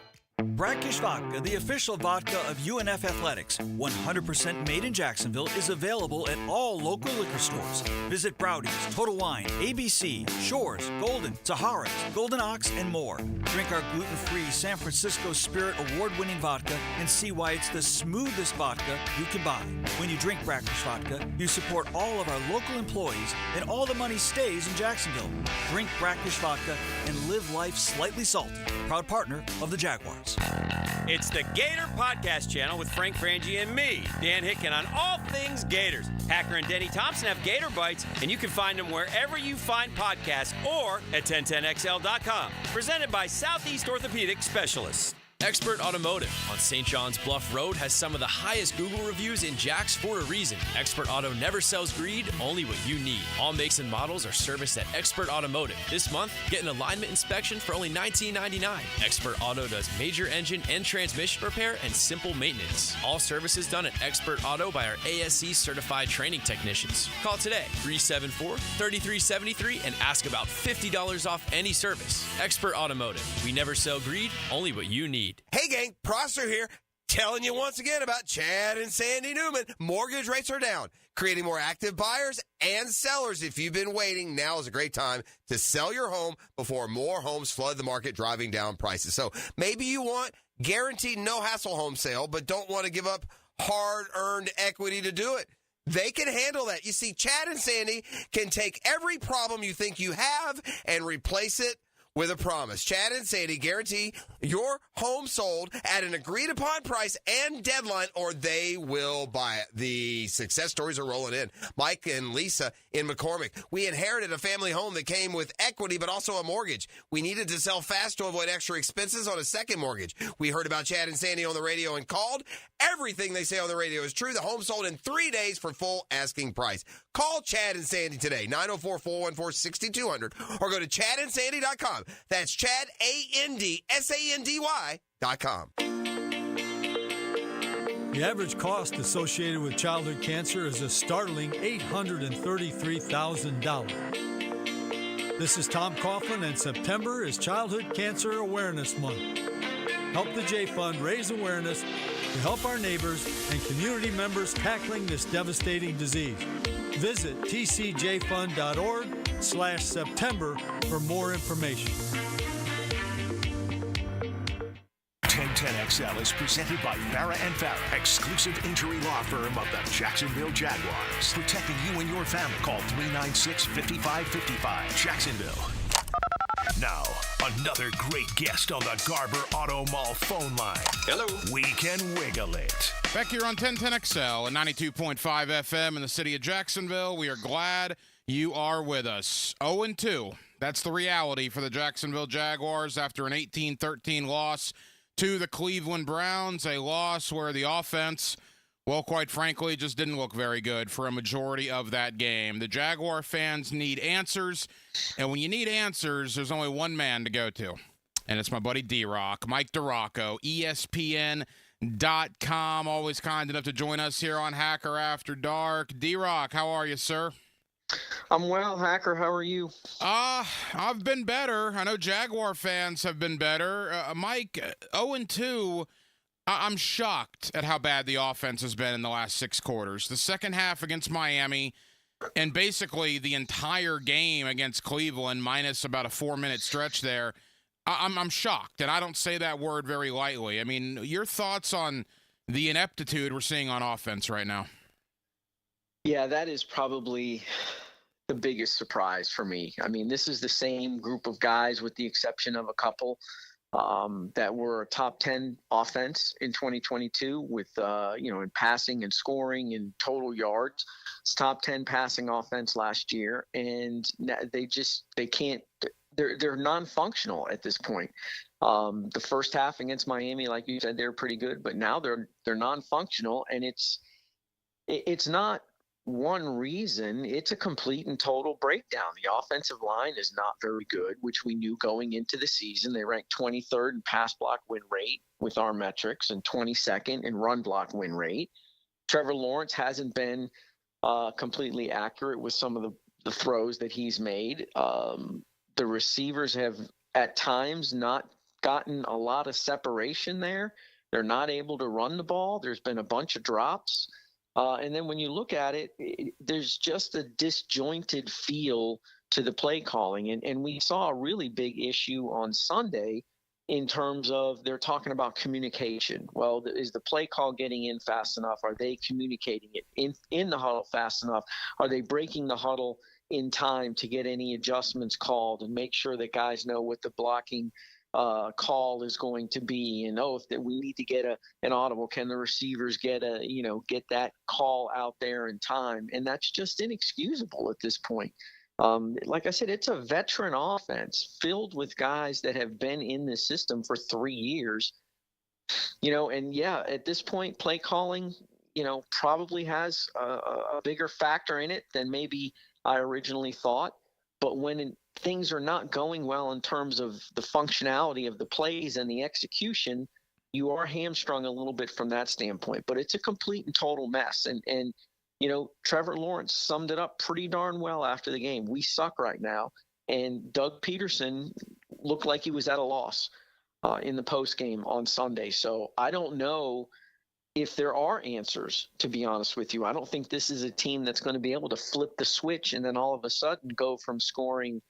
Speaker 23: Brackish Vodka, the official vodka of UNF Athletics, 100% made in Jacksonville, is available at all local liquor stores. Visit Browdy's, Total Wine, ABC, Shores, Golden, Sahara's, Golden Ox, and more. Drink our gluten-free San Francisco Spirit award-winning vodka and see why it's the smoothest vodka you can buy. When you drink Brackish Vodka, you support all of our local employees, and all the money stays in Jacksonville. Drink Brackish Vodka and live life slightly salty. Proud partner of the Jaguars.
Speaker 6: Gators. It's the Gator Podcast Channel with Frank Frangie and me, Dan Hicken, on all things Gators. Hacker and Denny Thompson have Gator Bites, and you can find them wherever you find podcasts or at 1010XL.com. Presented by Southeast Orthopedic Specialists.
Speaker 8: Expert Automotive on St. John's Bluff Road has some of the highest Google reviews in Jax for a reason. Expert Auto never sells greed, only what you need. All makes and models are serviced at Expert Automotive. This month, get an alignment inspection for only $19.99. Expert Auto does major engine and transmission repair and simple maintenance. All services done at Expert Auto by our ASC certified training technicians. Call today, 374-3373, and ask about $50 off any service. Expert Automotive. We never sell greed, only what you need.
Speaker 4: Hey, gang, Prosser here, telling you once again about Chad and Sandy Newman. Mortgage rates are down, creating more active buyers and sellers. If you've been waiting, now is a great time to sell your home before more homes flood the market, driving down prices. So maybe you want guaranteed no-hassle home sale, but don't want to give up hard-earned equity to do it. They can handle that. You see, Chad and Sandy can take every problem you think you have and replace it with a promise. Chad and Sandy guarantee your home sold at an agreed-upon price and deadline, or they will buy it. The success stories are rolling in. Mike and Lisa in McCormick. We inherited a family home that came with equity, but also a mortgage. We needed to sell fast to avoid extra expenses on a second mortgage. We heard about Chad and Sandy on the radio and called. Everything they say on the radio is true. The home sold in 3 days for full asking price. Call Chad and Sandy today, 904-414-6200, or go to chadandsandy.com. That's Chad, ANDSANDY.com.
Speaker 9: The average cost associated with childhood cancer is a startling $833,000. This is Tom Coughlin, and September is Childhood Cancer Awareness Month. Help the J Fund raise awareness to help our neighbors and community members tackling this devastating disease. Visit tcjfund.org/September for more information.
Speaker 2: 1010XL is presented by Farah & Farah, exclusive injury law firm of the Jacksonville Jaguars. Protecting you and your family. Call 396-5555. Jacksonville. Now, another great guest on the Garber Auto Mall phone line.
Speaker 1: Hello.
Speaker 2: We can wiggle it.
Speaker 1: Back here on 1010XL and 92.5 FM in the city of Jacksonville. We are glad you are with us. 0-2. That's the reality for the Jacksonville Jaguars after an 18-13 loss to the Cleveland Browns, a loss where the offense, well, quite frankly, just didn't look very good for a majority of that game. The Jaguar fans need answers, and when you need answers, there's only one man to go to, and it's my buddy D-Rock, Mike DiRocco, ESPN.com, always kind enough to join us here on Hacker After Dark. D-Rock, how are you, sir?
Speaker 24: I'm well, Hacker. How are you?
Speaker 1: I've been better. I know Jaguar fans have been better. Mike, 0-2, I'm shocked at how bad the offense has been in the last 6 quarters. The second half against Miami and basically the entire game against Cleveland, minus about a 4-minute stretch there, I'm shocked, and I don't say that word very lightly. I mean, your thoughts on the ineptitude we're seeing on offense right now?
Speaker 24: Yeah, that is probably the biggest surprise for me. I mean, this is the same group of guys with the exception of a couple that were a top 10 offense in 2022 with, in passing and scoring and total yards. It's top 10 passing offense last year. And they can't, they're non-functional at this point. The first half against Miami, like you said, they're pretty good, but now they're non-functional, and it's not one reason. It's a complete and total breakdown. The offensive line is not very good, which we knew going into the season. They ranked 23rd in pass block win rate with our metrics and 22nd in run block win rate. Trevor Lawrence hasn't been completely accurate with some of the throws that he's made. The receivers have at times not gotten a lot of separation there. They're not able to run the ball. There's been a bunch of drops. And then when you look at it, there's just a disjointed feel to the play calling. And we saw a really big issue on Sunday in terms of they're talking about communication. Well, is the play call getting in fast enough? Are they communicating it in the huddle fast enough? Are they breaking the huddle in time to get any adjustments called and make sure that guys know what the blocking call is going to be, and if we need to get an audible, can the receivers get that call out there in time? And that's just inexcusable at this point. Like I said, it's a veteran offense filled with guys that have been in this system for 3 years. And at this point, play calling, probably has a bigger factor in it than maybe I originally thought. But when things are not going well in terms of the functionality of the plays and the execution, you are hamstrung a little bit from that standpoint. But it's a complete and total mess. And Trevor Lawrence summed it up pretty darn well after the game. We suck right now. And Doug Peterson looked like he was at a loss in the post game on Sunday. So I don't know if there are answers, to be honest with you. I don't think this is a team that's going to be able to flip the switch and then all of a sudden go from scoring,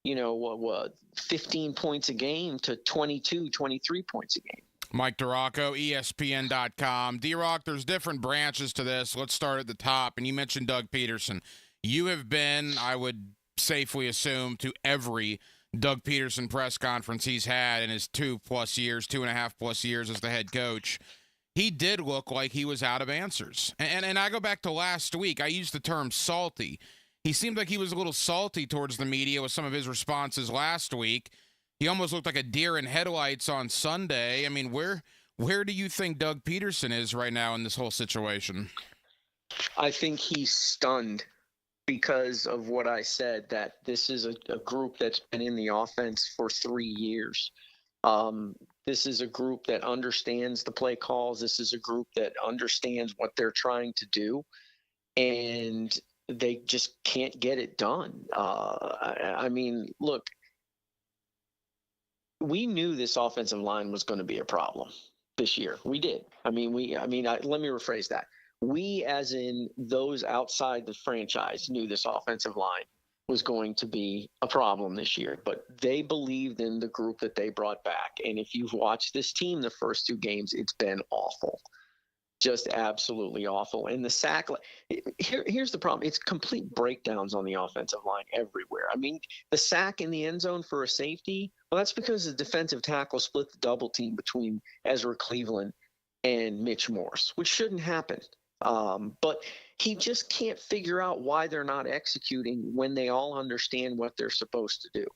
Speaker 24: 15 points a game to 22, 23 points a game.
Speaker 1: Mike DiRocco, ESPN.com. D-Rock, there's different branches to this. Let's start at the top. And you mentioned Doug Peterson. You have been, I would safely assume, to every Doug Peterson press conference he's had in his 2.5+ years as the head coach. He did look like he was out of answers. And I go back to last week. I used the term salty. He seemed like he was a little salty towards the media with some of his responses last week. He almost looked like a deer in headlights on Sunday. I mean, where do you think Doug Peterson is right now in this whole situation?
Speaker 24: I think he's stunned because of what I said, that this is a group that's been in the offense for 3 years. This is a group that understands the play calls. This is a group that understands what they're trying to do, and they just can't get it done. I mean, look, we knew this offensive line was going to be a problem this year. We did. Let me rephrase that. We, as in those outside the franchise, knew this offensive line was going to be a problem this year, but they believed in the group that they brought back. And if you've watched this team the first 2 games, it's been awful, just absolutely awful. And the sack, here's the problem. It's complete breakdowns on the offensive line everywhere. I mean, the sack in the end zone for a safety, well, that's because the defensive tackle split the double team between Ezra Cleveland and Mitch Morse, which shouldn't happen. But he just can't figure out why they're not executing when they all understand what they're supposed to do.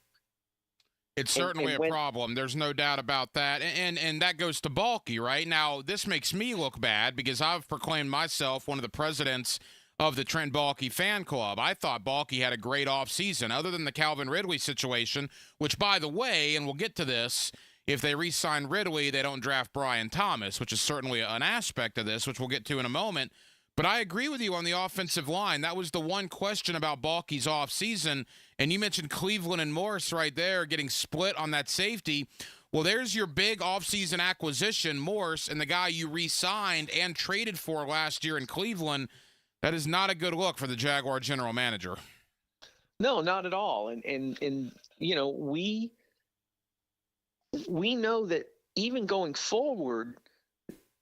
Speaker 1: It's certainly a problem. There's no doubt about that. And that goes to Balky, right? Now, this makes me look bad because I've proclaimed myself one of the presidents of the Trent Balky fan club. I thought Balky had a great offseason, other than the Calvin Ridley situation, which, by the way, and we'll get to this, if they re-sign Ridley, they don't draft Brian Thomas, which is certainly an aspect of this, which we'll get to in a moment. But I agree with you on the offensive line. That was the one question about Balky's offseason. And you mentioned Cleveland and Morse right there getting split on that safety. Well, there's your big offseason acquisition, Morse, and the guy you re-signed and traded for last year in Cleveland. That is not a good look for the Jaguar general manager.
Speaker 24: No, not at all. And we know that even going forward,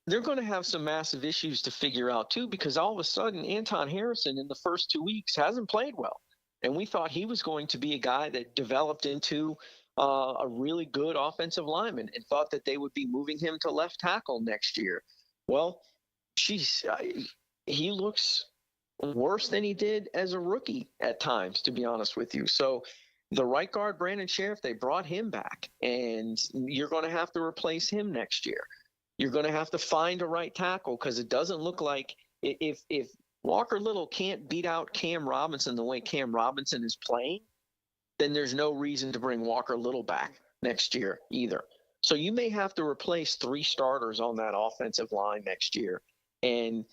Speaker 24: they're going to have some massive issues to figure out too, because all of a sudden Anton Harrison in the first 2 weeks hasn't played well. And we thought he was going to be a guy that developed into a really good offensive lineman and thought that they would be moving him to left tackle next year. Well, he looks worse than he did as a rookie at times, to be honest with you. So the right guard, Brandon Sheriff, they brought him back, and you're going to have to replace him next year. You're going to have to find a right tackle, because it doesn't look like if Walker Little can't beat out Cam Robinson the way Cam Robinson is playing, then there's no reason to bring Walker Little back next year either. So you may have to replace 3 starters on that offensive line next year. And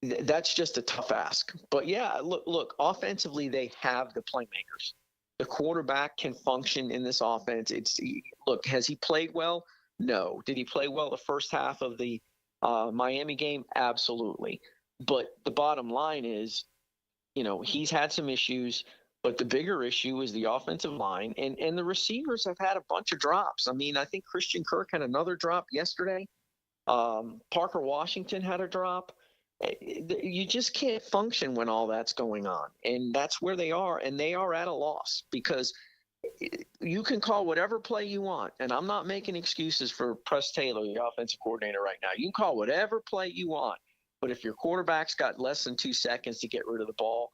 Speaker 24: that's just a tough ask. But yeah, look, offensively, they have the playmakers. The quarterback can function in this offense. Has he played well? No. Did he play well the first half of the Miami game? Absolutely. But the bottom line is, he's had some issues, but the bigger issue is the offensive line, and the receivers have had a bunch of drops. I mean, I think Christian Kirk had another drop yesterday. Parker Washington had a drop. You just can't function when all that's going on, and that's where they are, and they are at a loss because you can call whatever play you want, and I'm not making excuses for Press Taylor, the offensive coordinator right now. You can call whatever play you want, but if your quarterback's got less than 2 seconds to get rid of the ball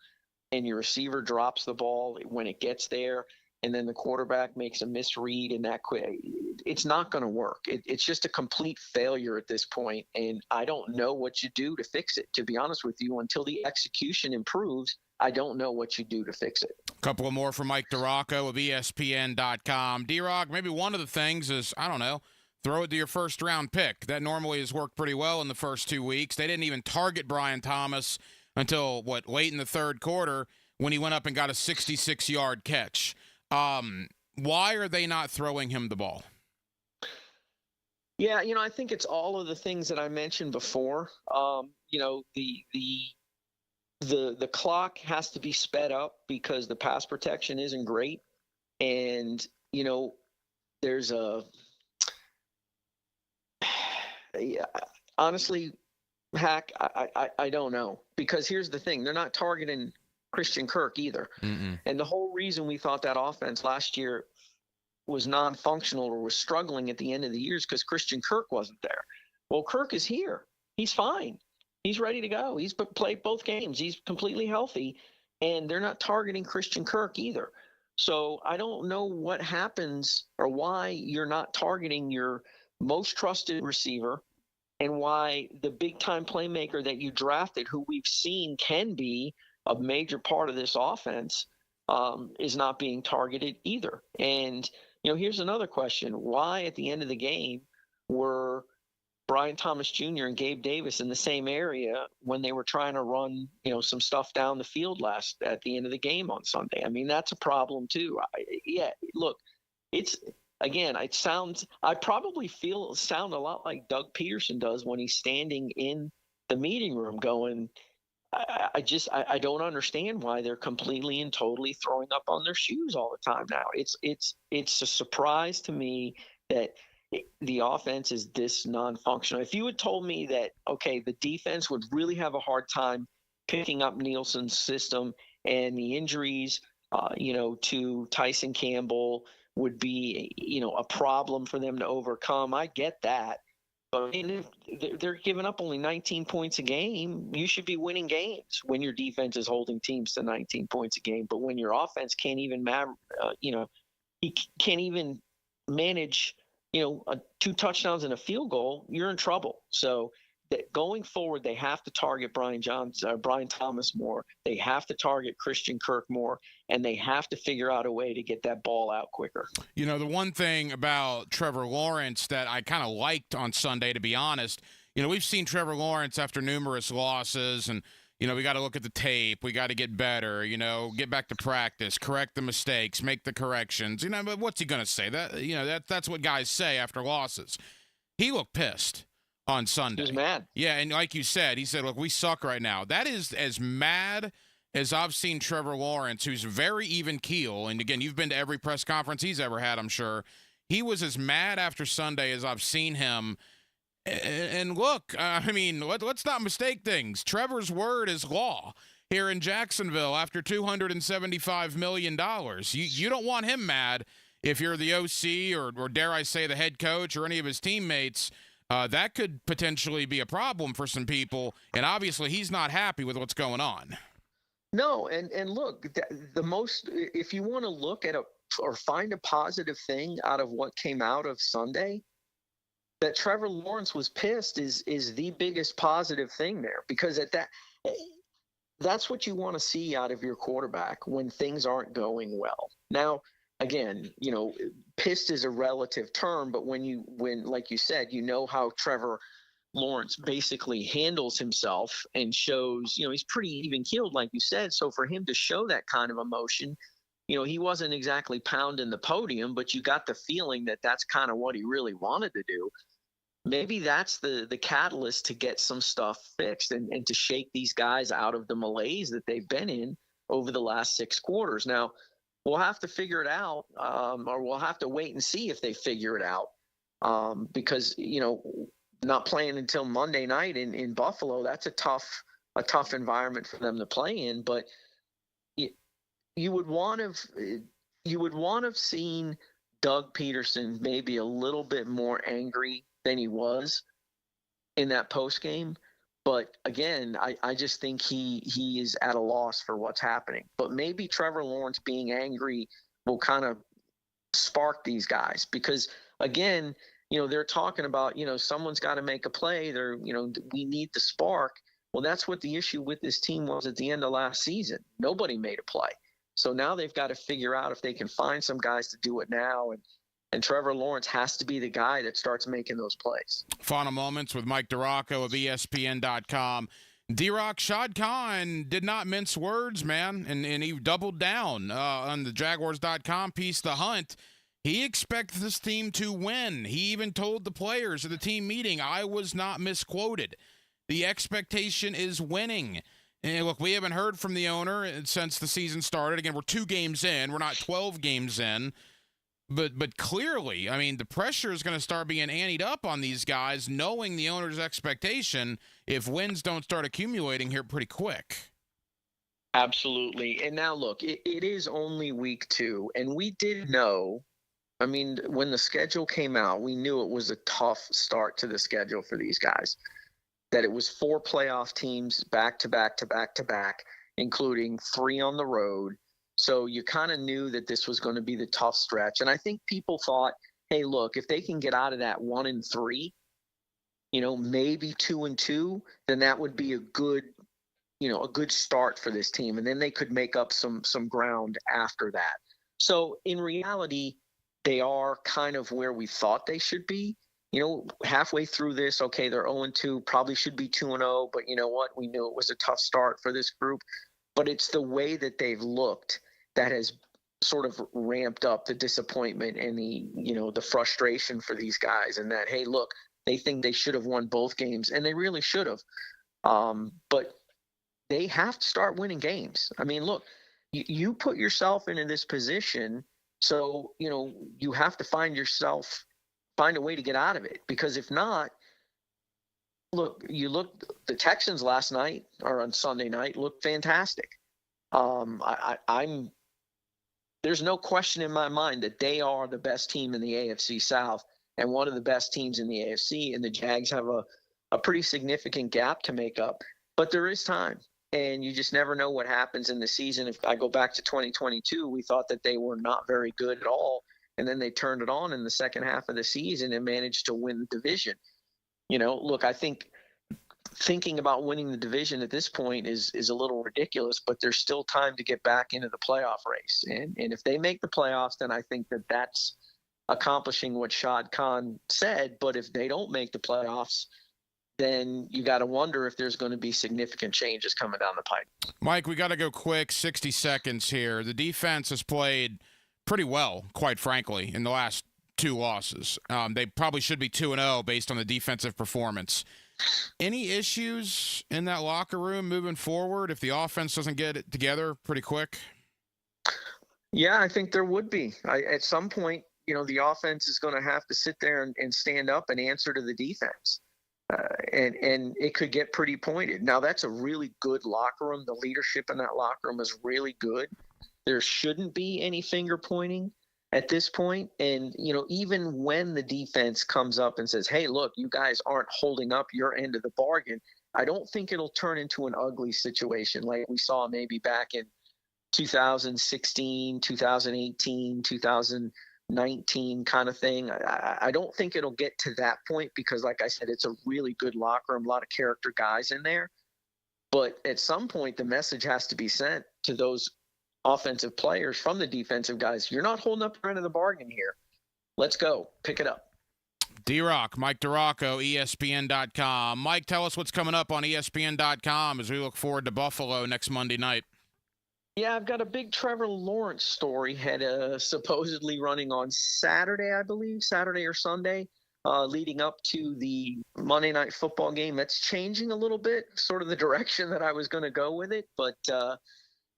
Speaker 24: and your receiver drops the ball when it gets there, and then the quarterback makes a misread and that quick, it's not going to work. It's just a complete failure at this point, and I don't know what you do to fix it. To be honest with you, until the execution improves, I don't know what you do to fix it.
Speaker 1: A couple of more from Mike DeRocco of ESPN.com. D-Rock, maybe one of the things is, I don't know, throw it to your first-round pick. That normally has worked pretty well in the first 2 weeks. They didn't even target Brian Thomas until, late in the third quarter when he went up and got a 66-yard catch. Why are they not throwing him the ball?
Speaker 24: Yeah, I think it's all of the things that I mentioned before. The clock has to be sped up because the pass protection isn't great. And, there's honestly, Hack, I don't know. Because here's the thing. They're not targeting Christian Kirk either.
Speaker 1: Mm-mm.
Speaker 24: And the whole reason we thought that offense last year was non-functional or was struggling at the end of the year is because Christian Kirk wasn't there. Well, Kirk is here. He's fine. He's ready to go. He's played both games. He's completely healthy, and they're not targeting Christian Kirk either. So I don't know what happens or why you're not targeting your most trusted receiver and why the big-time playmaker that you drafted, who we've seen can be a major part of this offense, is not being targeted either. And, here's another question. Why at the end of the game were Brian Thomas Jr. and Gabe Davis in the same area when they were trying to run, some stuff down the field at the end of the game on Sunday? I mean, that's a problem too. Look, I probably sound a lot like Doug Peterson does when he's standing in the meeting room going, I don't understand why they're completely and totally throwing up on their shoes all the time now. It's a surprise to me that the offense is this non-functional. If you had told me that, okay, the defense would really have a hard time picking up Nielsen's system and the injuries, to Tyson Campbell would be, a problem for them to overcome, I get that. But they're giving up only 19 points a game. You should be winning games when your defense is holding teams to 19 points a game. But when your offense can't even, he can't even manage, 2 touchdowns and a field goal, you're in trouble. So going forward, they have to target Brian Thomas more. They have to target Christian Kirk more, and they have to figure out a way to get that ball out quicker.
Speaker 1: The one thing about Trevor Lawrence that I kind of liked on Sunday, to be honest, we've seen Trevor Lawrence after numerous losses, and we got to look at the tape. We got to get better, get back to practice, correct the mistakes, make the corrections. But what's he going to say? That's what guys say after losses. He looked pissed on Sunday.
Speaker 24: He was mad.
Speaker 1: Yeah, and like you said, he said, look, we suck right now. That is as mad as I've seen Trevor Lawrence, who's very even keel. And again, you've been to every press conference he's ever had, I'm sure. He was as mad after Sunday as I've seen him. And look, let's not mistake things. Trevor's word is law here in Jacksonville after $275 million. You don't want him mad if you're the OC or dare I say the head coach or any of his teammates. That could potentially be a problem for some people, and obviously he's not happy with what's going on.
Speaker 24: No, and look, if you want to look at or find a positive thing out of what came out of Sunday, that Trevor Lawrence was pissed is the biggest positive thing there, because that's what you want to see out of your quarterback when things aren't going well. Now, again, pissed is a relative term, but when like you said, how Trevor Lawrence basically handles himself and shows, he's pretty even keeled, like you said. So for him to show that kind of emotion, he wasn't exactly pounding the podium, but you got the feeling that that's kind of what he really wanted to do. Maybe that's the catalyst to get some stuff fixed and to shake these guys out of the malaise that they've been in over the last 6 quarters. Now, we'll have to figure it out, or we'll have to wait and see if they figure it out, because, not playing until Monday night in Buffalo, that's a tough environment for them to play in. But you would want to you would want to have seen Doug Peterson maybe a little bit more angry than he was in that post game. But again, I just think he is at a loss for what's happening. But maybe Trevor Lawrence being angry will kind of spark these guys, because again, they're talking about, someone's got to make a play. We need the spark. Well, that's what the issue with this team was at the end of last season. Nobody made a play. So now they've got to figure out if they can find some guys to do it now. And Trevor Lawrence has to be the guy that starts making those plays.
Speaker 1: Final moments with Mike DeRocco of ESPN.com. D-Rock, Shad Khan did not mince words, man, and he doubled down on the Jaguars.com piece, The Hunt. He expects this team to win. He even told the players at the team meeting, I was not misquoted. The expectation is winning. And look, we haven't heard from the owner since the season started. Again, we're 2 games in. We're not 12 games in. But clearly, I mean, the pressure is going to start being anteed up on these guys, knowing the owner's expectation if wins don't start accumulating here pretty quick.
Speaker 24: Absolutely. And now, look, it is only week 2, and we did know, I mean, when the schedule came out, we knew it was a tough start to the schedule for these guys, that it was 4 playoff teams back to back to back to back, including 3 on the road. So you kind of knew that this was going to be the tough stretch. And I think people thought, hey, look, if they can get out of that 1-3, maybe 2-2, then that would be a good start for this team. And then they could make up some ground after that. So in reality, they are kind of where we thought they should be. Halfway through this, okay, they're 0-2, probably should be 2-0, but you know what? We knew it was a tough start for this group. But it's the way that they've looked that has sort of ramped up the disappointment and the frustration for these guys, and that, hey, look, they think they should have won both games, and they really should have. But they have to start winning games. I mean, look, you put yourself into this position, so, you have to find a way to get out of it, because if not, look, the Texans last night, or on Sunday night, looked fantastic. There's no question in my mind that they are the best team in the AFC South and one of the best teams in the AFC, and the Jags have a pretty significant gap to make up. But there is time, and you just never know what happens in the season. If I go back to 2022, we thought that they were not very good at all, and then they turned it on in the second half of the season and managed to win the division. Look, I think thinking about winning the division at this point is a little ridiculous, but there's still time to get back into the playoff race. And if they make the playoffs, then I think that that's accomplishing what Shad Khan said. But if they don't make the playoffs, then you got to wonder if there's going to be significant changes coming down the pipe.
Speaker 1: Mike, we got to go quick, 60 seconds here. The defense has played pretty well, quite frankly, in the last 2 losses. They probably should be 2-0 based on the defensive performance. Any issues in that locker room moving forward if the offense doesn't get it together pretty quick?
Speaker 24: Yeah, I think there would be. At some point, the offense is going to have to sit there and stand up and answer to the defense. And it could get pretty pointed. Now, that's a really good locker room. The leadership in that locker room is really good. There shouldn't be any finger pointing at this point. And, even when the defense comes up and says, hey, look, you guys aren't holding up your end of the bargain, I don't think it'll turn into an ugly situation like we saw maybe back in 2016, 2018, 2019 kind of thing. I don't think it'll get to that point because, like I said, it's a really good locker room, a lot of character guys in there. But at some point, the message has to be sent to those offensive players from the defensive guys. You're not holding up your end of the bargain here. Let's go. Pick it up.
Speaker 1: D-Rock, Mike DeRocco, ESPN.com. Mike, tell us what's coming up on ESPN.com as we look forward to Buffalo next Monday night.
Speaker 24: Yeah, I've got a big Trevor Lawrence story supposedly running on Saturday, I believe, Saturday or Sunday, leading up to the Monday Night Football game. That's changing a little bit, sort of the direction that I was going to go with it. But,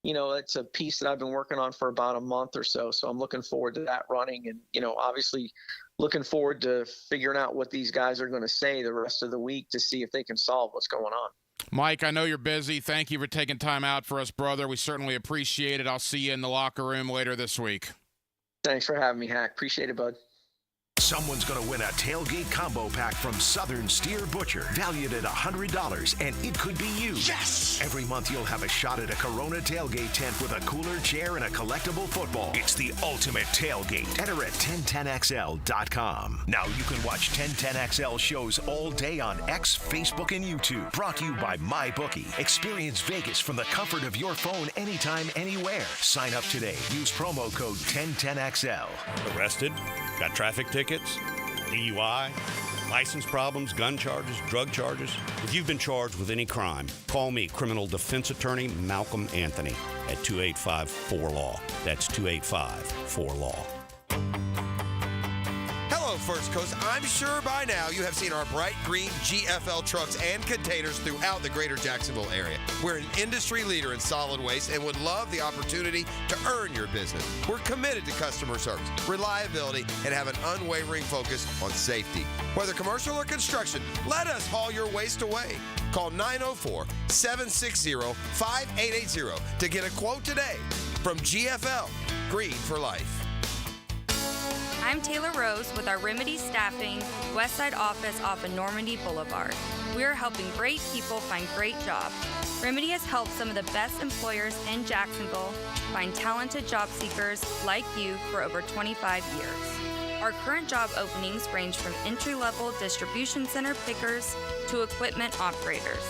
Speaker 24: it's a piece that I've been working on for about a month or so. So I'm looking forward to that running and, obviously looking forward to figuring out what these guys are going to say the rest of the week to see if they can solve what's going on.
Speaker 1: Mike, I know you're busy. Thank you for taking time out for us, brother. We certainly appreciate it. I'll see you in the locker room later this week.
Speaker 24: Thanks for having me, Hack. Appreciate it, bud.
Speaker 2: Someone's going to win a tailgate combo pack from Southern Steer Butcher, valued at $100, and it could be you. Yes! Every month you'll have a shot at a Corona tailgate tent with a cooler, chair, and a collectible football. It's the ultimate tailgate. Enter at 1010XL.com. Now you can watch 1010XL shows all day on X, Facebook, and YouTube. Brought to you by MyBookie. Experience Vegas from the comfort of your phone anytime, anywhere. Sign up today. Use promo code 1010XL.
Speaker 3: Arrested? Got traffic tickets, DUI, license problems, gun charges, drug charges. If you've been charged with any crime, call me, criminal defense attorney Malcolm Anthony, at 285-4LAW. That's 285-4LAW.
Speaker 4: Hello, First Coast. I'm sure by now you have seen our bright green GFL trucks and containers throughout the greater Jacksonville area. We're an industry leader in solid waste and would love the opportunity to earn your business. We're committed to customer service, reliability, and have an unwavering focus on safety. Whether commercial or construction, let us haul your waste away. Call 904-760-5880 to get a quote today. From GFL, Green for Life.
Speaker 10: I'm Taylor Rose with our Remedy Staffing Westside office off of Normandy Boulevard. We are helping great people find great jobs. Remedy has helped some of the best employers in Jacksonville find talented job seekers like you for over 25 years. Our current job openings range from entry-level distribution center pickers to equipment operators.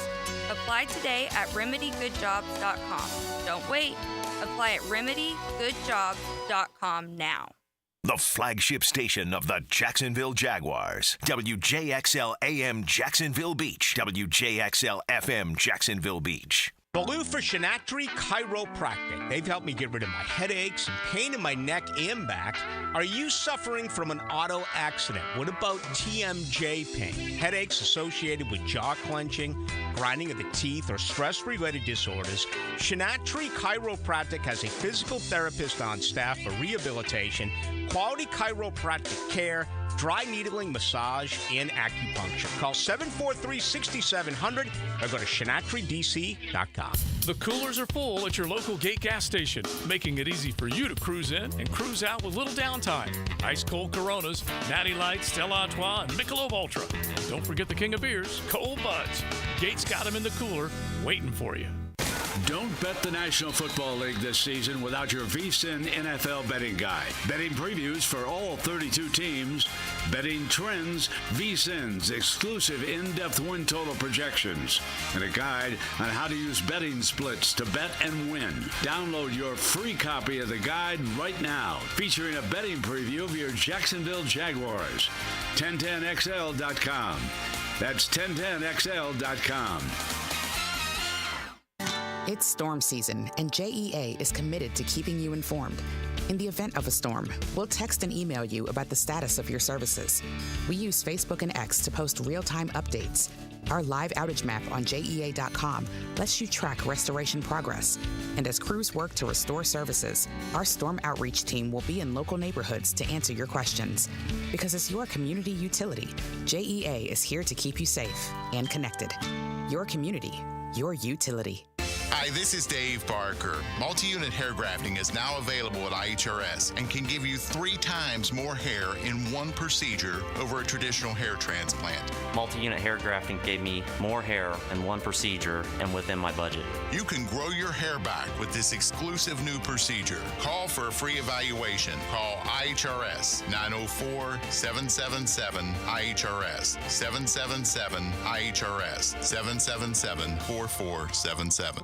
Speaker 10: Apply today at remedygoodjobs.com. Don't wait. Apply at remedygoodjobs.com now.
Speaker 2: The flagship station of the Jacksonville Jaguars. WJXL AM Jacksonville Beach. WJXL FM Jacksonville Beach.
Speaker 7: Baloo for Shinatri Chiropractic. They've helped me get rid of my headaches and pain in my neck and back. Are you suffering from an auto accident? What about TMJ pain? Headaches associated with jaw clenching, grinding of the teeth, or stress-related disorders? Shinatri Chiropractic has a physical therapist on staff for rehabilitation, quality chiropractic care, dry needling, massage, and acupuncture. Call 743-6700 or go to ShinatriDC.com.
Speaker 15: The coolers are full at your local Gate gas station, making it easy for you to cruise in and cruise out with little downtime. Ice cold Coronas, Natty Lights, Stella Artois, and Michelob Ultra. Don't forget the king of beers, Cold Buds. Gate's got them in the cooler, waiting for you.
Speaker 11: Don't bet the National Football League this season without your VSiN NFL betting guide. Betting previews for all 32 teams, betting trends, VSiN's exclusive in-depth win total projections, and a guide on how to use betting splits to bet and win. Download your free copy of the guide right now, featuring a betting preview of your Jacksonville Jaguars. 1010XL.com. That's 1010XL.com.
Speaker 12: It's storm season, and JEA is committed to keeping you informed. In the event of a storm, we'll text and email you about the status of your services. We use Facebook and X to post real-time updates. Our live outage map on JEA.com lets you track restoration progress. And as crews work to restore services, our storm outreach team will be in local neighborhoods to answer your questions. Because as your community utility, JEA is here to keep you safe and connected. Your community, your utility.
Speaker 25: Hi, this is Dave Barker. Multi-unit hair grafting is now available at IHRS and can give you 3 times more hair in one procedure over a traditional hair transplant.
Speaker 26: Multi-unit hair grafting gave me more hair in one procedure and within my budget.
Speaker 25: You can grow your hair back with this exclusive new procedure. Call for a free evaluation. Call IHRS 904-777-IHRS 777-IHRS 777-4477.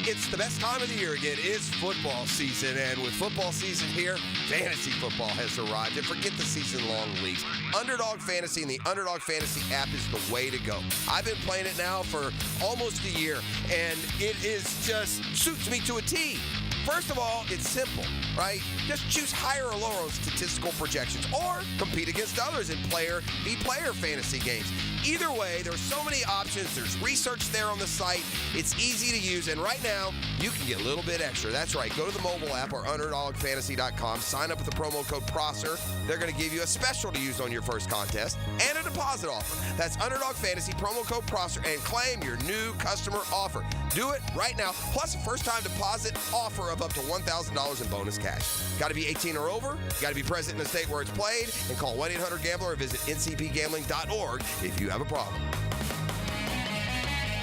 Speaker 4: It's the best time of the year again. It's football season, and with football season here, fantasy football has arrived. And forget the season-long leagues. Underdog Fantasy and the Underdog Fantasy app is the way to go. I've been playing it now for almost a year, and it is just suits me to a T. First of all, it's simple, right? Just choose higher or lower statistical projections or compete against others in player v player fantasy games. Either way, there's so many options. There's research there on the site. It's easy to use, and right now, you can get a little bit extra. That's right. Go to the mobile app or underdogfantasy.com. Sign up with the promo code PROSSER. They're going to give you a special to use on your first contest and a deposit offer. That's Underdog Fantasy, promo code PROSSER, and claim your new customer offer. Do it right now, plus a first-time deposit offer of up to $1,000 in bonus cash. Got to be 18 or over, got to be present in the state where it's played, and call 1-800-GAMBLER or visit ncpgambling.org if you have a problem.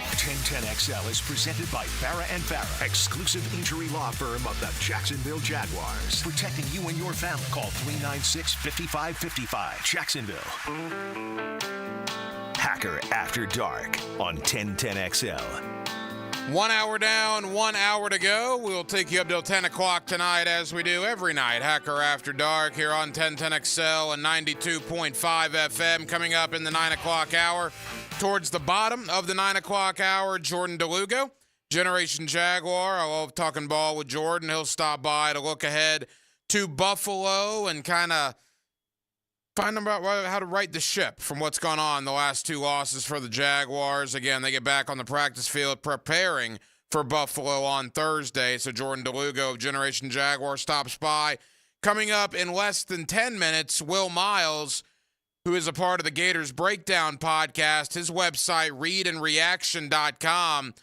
Speaker 2: 1010XL is presented by Farah & Farah, exclusive injury law firm of the Jacksonville Jaguars. Protecting you and your family. Call 396-5555. Jacksonville. Hacker After Dark on 1010XL.
Speaker 1: 1 hour down, 1 hour to go. We'll take you up till 10 o'clock tonight, as we do every night. Hacker After Dark here on 1010XL and 92.5 FM. Coming up in the 9 o'clock hour. Towards the bottom of the 9 o'clock hour, Jordan DeLugo, Generation Jaguar. I love talking ball with Jordan. He'll stop by to look ahead to Buffalo and kind of find out how to right the ship from what's gone on the last two losses for the Jaguars. Again, they get back on the practice field preparing for Buffalo on Thursday. So Jordan DeLugo of Generation Jaguar stops by. Coming up in less than 10 minutes, Will Miles, who is a part of the Gators Breakdown podcast, his website, readandreaction.com.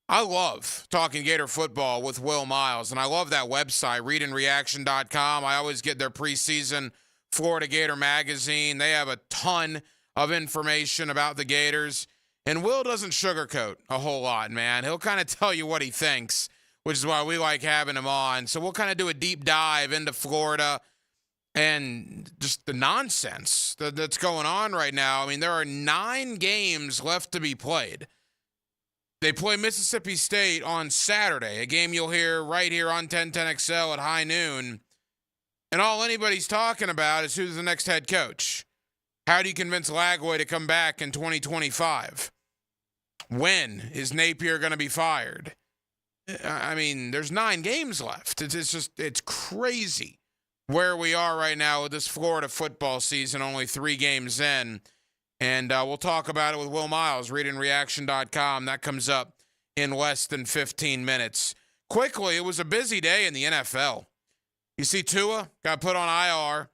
Speaker 1: I love talking Gator football with Will Miles, and I love that website, readandreaction.com. I always get their preseason Florida Gator magazine. They have a ton of information about the Gators, and Will doesn't sugarcoat a whole lot, man. He'll kind of tell you what he thinks, which is why we like having him on. So we'll kind of do a deep dive into Florida and just the nonsense that's going on right now. I mean, there are 9 games left to be played. They play Mississippi State on Saturday, a game you'll hear right here on 1010XL at high noon. And all anybody's talking about is who's the next head coach. How do you convince Lagway to come back in 2025? When is Napier going to be fired? I mean, there's 9 games left. It's crazy where we are right now with this Florida football season, only 3 games in. And we'll talk about it with Will Miles, readandreaction.com. That comes up in less than 15 minutes. Quickly, it was a busy day in the NFL. You see, Tua got put on IR.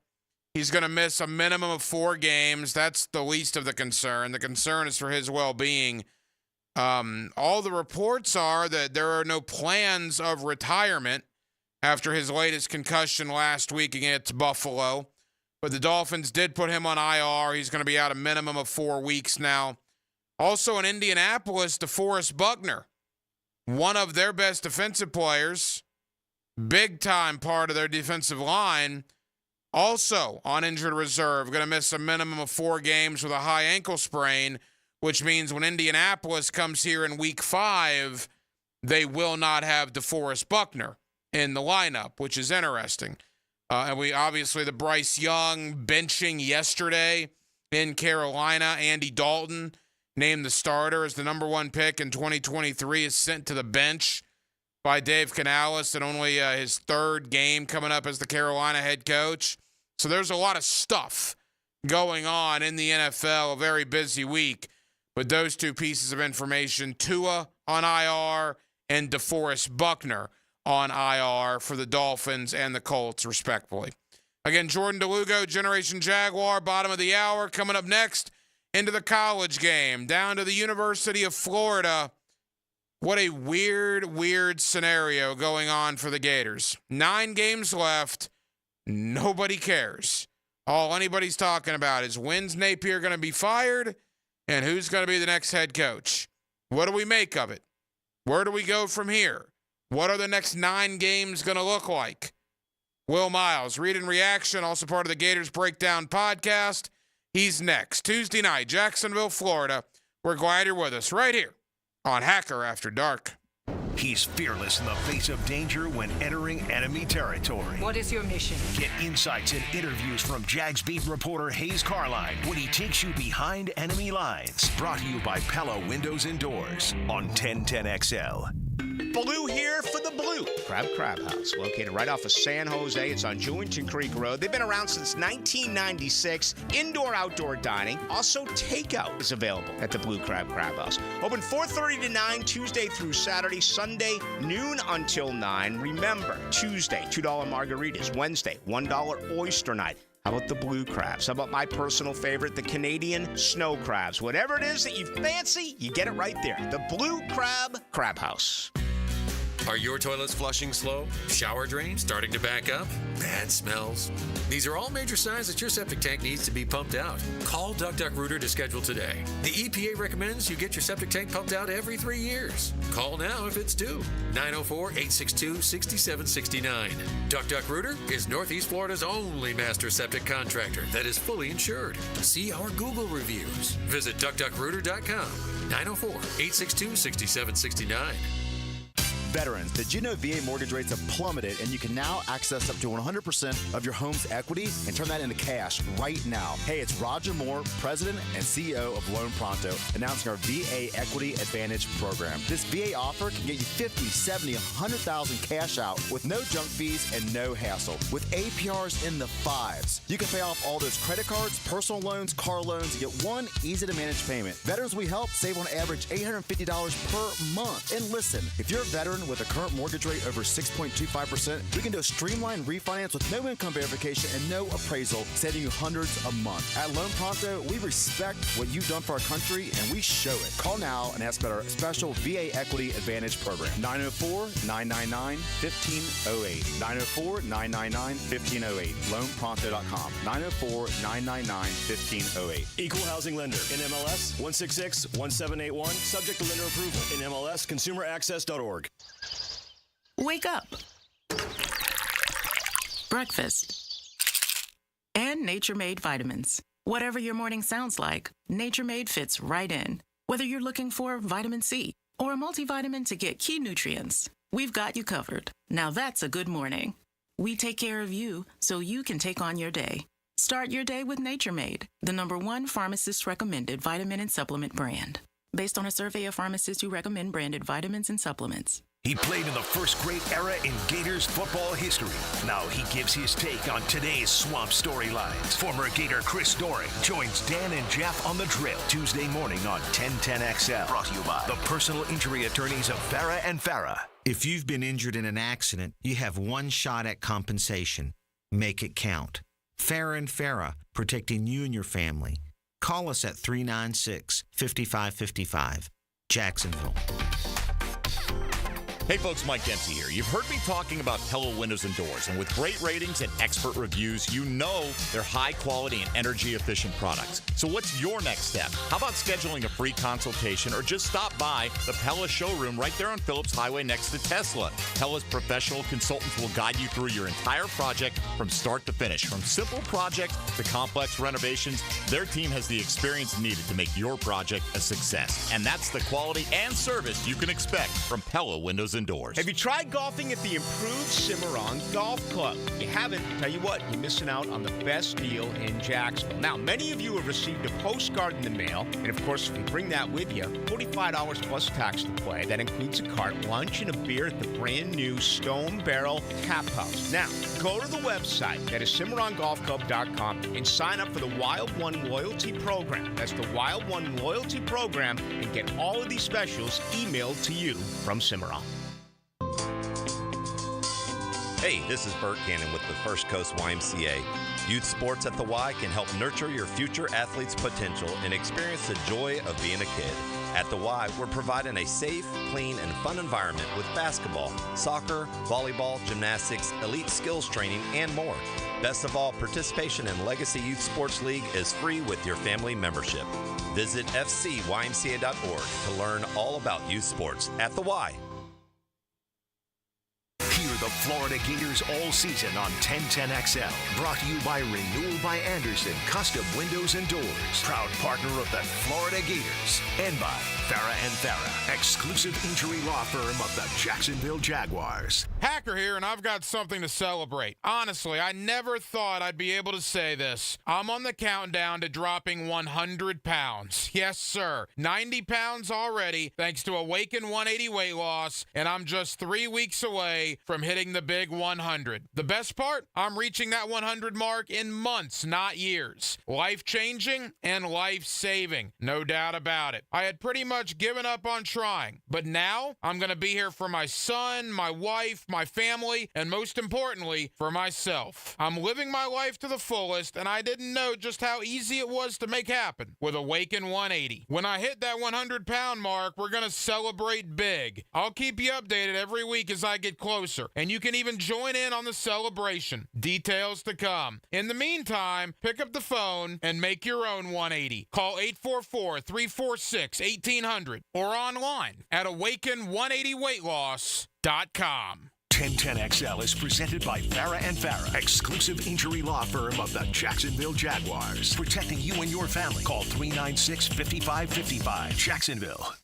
Speaker 1: He's going to miss a minimum of 4 games. That's the least of the concern. The concern is for his well-being. All the reports are that there are no plans of retirement after his latest concussion last week against Buffalo. But the Dolphins did put him on IR. He's going to be out a minimum of 4 weeks now. Also in Indianapolis, DeForest Buckner, one of their best defensive players, big-time part of their defensive line, also on injured reserve, going to miss a minimum of 4 games with a high ankle sprain, which means when Indianapolis comes here in Week 5, they will not have DeForest Buckner in the lineup, which is interesting. And we obviously, the Bryce Young benching yesterday in Carolina, Andy Dalton named the starter as the number 1 pick in 2023, is sent to the bench by Dave Canales, and only his 3rd game coming up as the Carolina head coach. So there's a lot of stuff going on in the NFL, a very busy week. But those 2 pieces of information, Tua on IR and DeForest Buckner on IR for the Dolphins and the Colts, respectively. Again, Jordan DeLugo, Generation Jaguar, bottom of the hour. Coming up next, into the college game, down to the University of Florida. What a weird scenario going on for the Gators. 9 games left. Nobody cares. All anybody's talking about is when's Napier going to be fired and who's going to be the next head coach. What do we make of it? Where do we go from here? What are the next 9 games going to look like? Will Miles, Read and Reaction, also part of the Gators Breakdown podcast. He's next. Tuesday night, Jacksonville, Florida. We're glad you're with us right here on Hacker After Dark.
Speaker 2: He's fearless in the face of danger when entering enemy territory.
Speaker 5: What is your mission?
Speaker 2: Get insights and interviews from Jags beat reporter Hayes Carline when he takes you behind enemy lines. Brought to you by Pella Windows and Doors on 1010XL.
Speaker 22: Blue here for the blue.
Speaker 7: Crab House, located right off of San Jose. It's on Jewington Creek Road. They've been around since 1996. Indoor-outdoor dining. Also, takeout is available at the Blue Crab House. Open 4:30 to 9, Tuesday through Saturday. Sunday, noon until 9. Remember, Tuesday, $2 margaritas. Wednesday, $1 oyster night. How about the blue crabs? How about my personal favorite, the Canadian snow crabs? Whatever it is that you fancy, you get it right there. The Blue Crab House.
Speaker 5: Are your toilets flushing slow? Shower drain starting to back up? Bad smells? These are all major signs that your septic tank needs to be pumped out. Call DuckDuckRooter to schedule today. The EPA recommends you get your septic tank pumped out every 3 years. Call now if it's due. 904-862-6769. DuckDuckRooter is Northeast Florida's only master septic contractor that is fully insured. See our Google reviews. Visit DuckDuckRooter.com. 904-862-6769.
Speaker 13: Veterans, did you know VA mortgage rates have plummeted and you can now access up to 100% of your home's equity and turn that into cash right now? Hey, it's Roger Moore, President and CEO of Loan Pronto, announcing our VA Equity Advantage program. This VA offer can get you $50, $70, $100,000 cash out with no junk fees and no hassle. With APRs in the 5s, you can pay off all those credit cards, personal loans, car loans, and get one easy-to-manage payment. Veterans we help save on average $850 per month. And listen, if you're a veteran with a current mortgage rate over 6.25%, we can do a streamlined refinance with no income verification and no appraisal, saving you hundreds a month. At Loan Pronto, we respect what you've done for our country, and we show it. Call now and ask about our special VA Equity Advantage program. 904-999-1508. 904-999-1508. LoanPronto.com. 904-999-1508.
Speaker 14: Equal housing lender. NMLS 166-1781. Subject to lender approval. NMLS ConsumerAccess.org.
Speaker 16: Wake up. Breakfast. And Nature Made vitamins. Whatever your morning sounds like, Nature Made fits right in. Whether you're looking for vitamin C or a multivitamin to get key nutrients, we've got you covered. Now that's a good morning. We take care of you so you can take on your day. Start your day with Nature Made, the #1 pharmacist-recommended vitamin and supplement brand. Based on a survey of pharmacists who recommend branded vitamins and supplements.
Speaker 2: He played in the first great era in Gators football history. Now he gives his take on today's swamp storylines. Former Gator Chris Doering joins Dan and Jeff on the Drill Tuesday morning on 1010XL. Brought to you by the personal injury attorneys of Farah and Farah.
Speaker 17: If you've been injured in an accident, you have one shot at compensation. Make it count. Farah and Farah, protecting you and your family. Call us at 396-5555. Jacksonville.
Speaker 19: Hey folks, Mike Dempsey here. You've heard me talking about Pella Windows and Doors, and with great ratings and expert reviews, you know they're high quality and energy efficient products. So what's your next step? How about scheduling a free consultation or just stop by the Pella showroom right there on Phillips Highway next to Tesla. Pella's professional consultants will guide you through your entire project from start to finish. From simple projects to complex renovations, their team has the experience needed to make your project a success. And that's the quality and service you can expect from Pella Windows and Doors.
Speaker 7: Have you tried golfing at the improved Cimarron Golf Club? If you haven't, tell you what, you're missing out on the best deal in Jacksonville. Now, many of you have received a postcard in the mail, and of course, if you bring that with you, $45 plus tax to play. That includes a cart, lunch, and a beer at the brand new Stone Barrel Tap House. Now, go to the website, that is CimarronGolfClub.com, and sign up for the Wild One Loyalty Program. That's the Wild One Loyalty Program, and get all of these specials emailed to you from Cimarron.
Speaker 27: Hey, this is Bert Cannon with the First Coast YMCA. Youth sports at the Y can help nurture your future athlete's potential and experience the joy of being a kid. At the Y, we're providing a safe, clean, and fun environment with basketball, soccer, volleyball, gymnastics, elite skills training, and more. Best of all, participation in Legacy Youth Sports League is free with your family membership. Visit fcymca.org to learn all about youth sports at the Y.
Speaker 2: Hear the Florida Gators all season on 1010XL. Brought to you by Renewal by Anderson Custom Windows and Doors. Proud partner of the Florida Gators. And by Farrah and Farrah, exclusive injury law firm of the Jacksonville Jaguars.
Speaker 1: Hacker here, and I've got something to celebrate. Honestly, I never thought I'd be able to say this. I'm on the countdown to dropping 100 pounds. Yes, sir. 90 pounds already, thanks to Awaken 180 weight loss, and I'm just 3 weeks away from hitting the big 100. The best part? I'm reaching that 100 mark in months, not years. Life-changing and life-saving. No doubt about it. I had pretty much given up on trying, but now I'm going to be here for my son, my wife, my family, and most importantly, for myself. I'm living my life to the fullest, and I didn't know just how easy it was to make happen with Awaken 180. When I hit that 100-pound mark, we're going to celebrate big. I'll keep you updated every week as I get closer, and you can even join in on the celebration. Details to come. In the meantime, pick up the phone and make your own 180. Call 844-346-1800 or online at awaken180weightloss.com.
Speaker 2: 1010XL is presented by Farrah and Farrah, exclusive injury law firm of the Jacksonville Jaguars. Protecting you and your family. Call 396-5555. Jacksonville.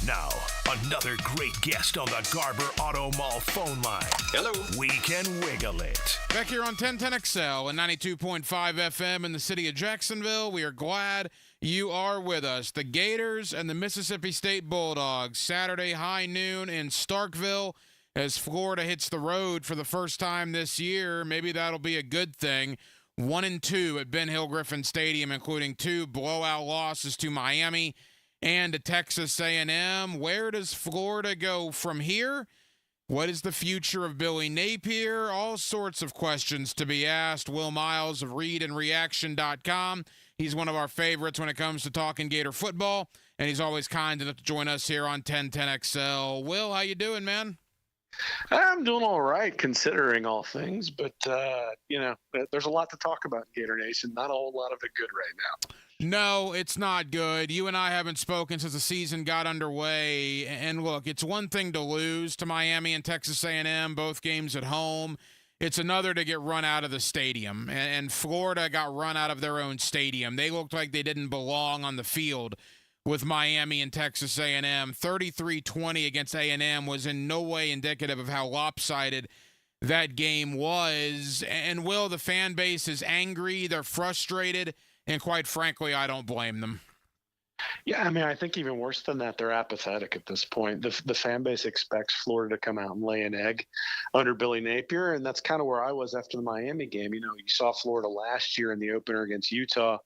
Speaker 2: Now, another great guest on the Garber Auto Mall phone line.
Speaker 5: Hello.
Speaker 2: We can wiggle it.
Speaker 1: Back here on 1010XL and 92.5 FM in the city of Jacksonville, we are glad you are with us. The Gators and the Mississippi State Bulldogs, Saturday high noon in Starkville as Florida hits the road for the first time this year. Maybe that'll be a good thing. 1-2 at Ben Hill Griffin Stadium, including 2 blowout losses to Miami and to Texas A&M. Where does Florida go from here? What is the future of Billy Napier? All sorts of questions to be asked. Will Miles of ReadandReaction.com. He's one of our favorites when it comes to talking Gator football, and he's always kind enough to join us here on 1010XL. Will, how you doing, man?
Speaker 6: I'm doing all right, considering all things, but, there's a lot to talk about in Gator Nation. Not a whole lot of it good right now.
Speaker 1: No, it's not good. You and I haven't spoken since the season got underway. And look, it's one thing to lose to Miami and Texas A&M, both games at home. It's another to get run out of the stadium. And Florida got run out of their own stadium. They looked like they didn't belong on the field with Miami and Texas A&M. 33-20 against A&M was in no way indicative of how lopsided that game was. And Will, the fan base is angry, they're frustrated, and quite frankly, I don't blame them.
Speaker 6: Yeah, I mean, I think even worse than that, they're apathetic at this point. The fan base expects Florida to come out and lay an egg under Billy Napier, and that's kind of where I was after the Miami game. You know, you saw Florida last year in the opener against Utah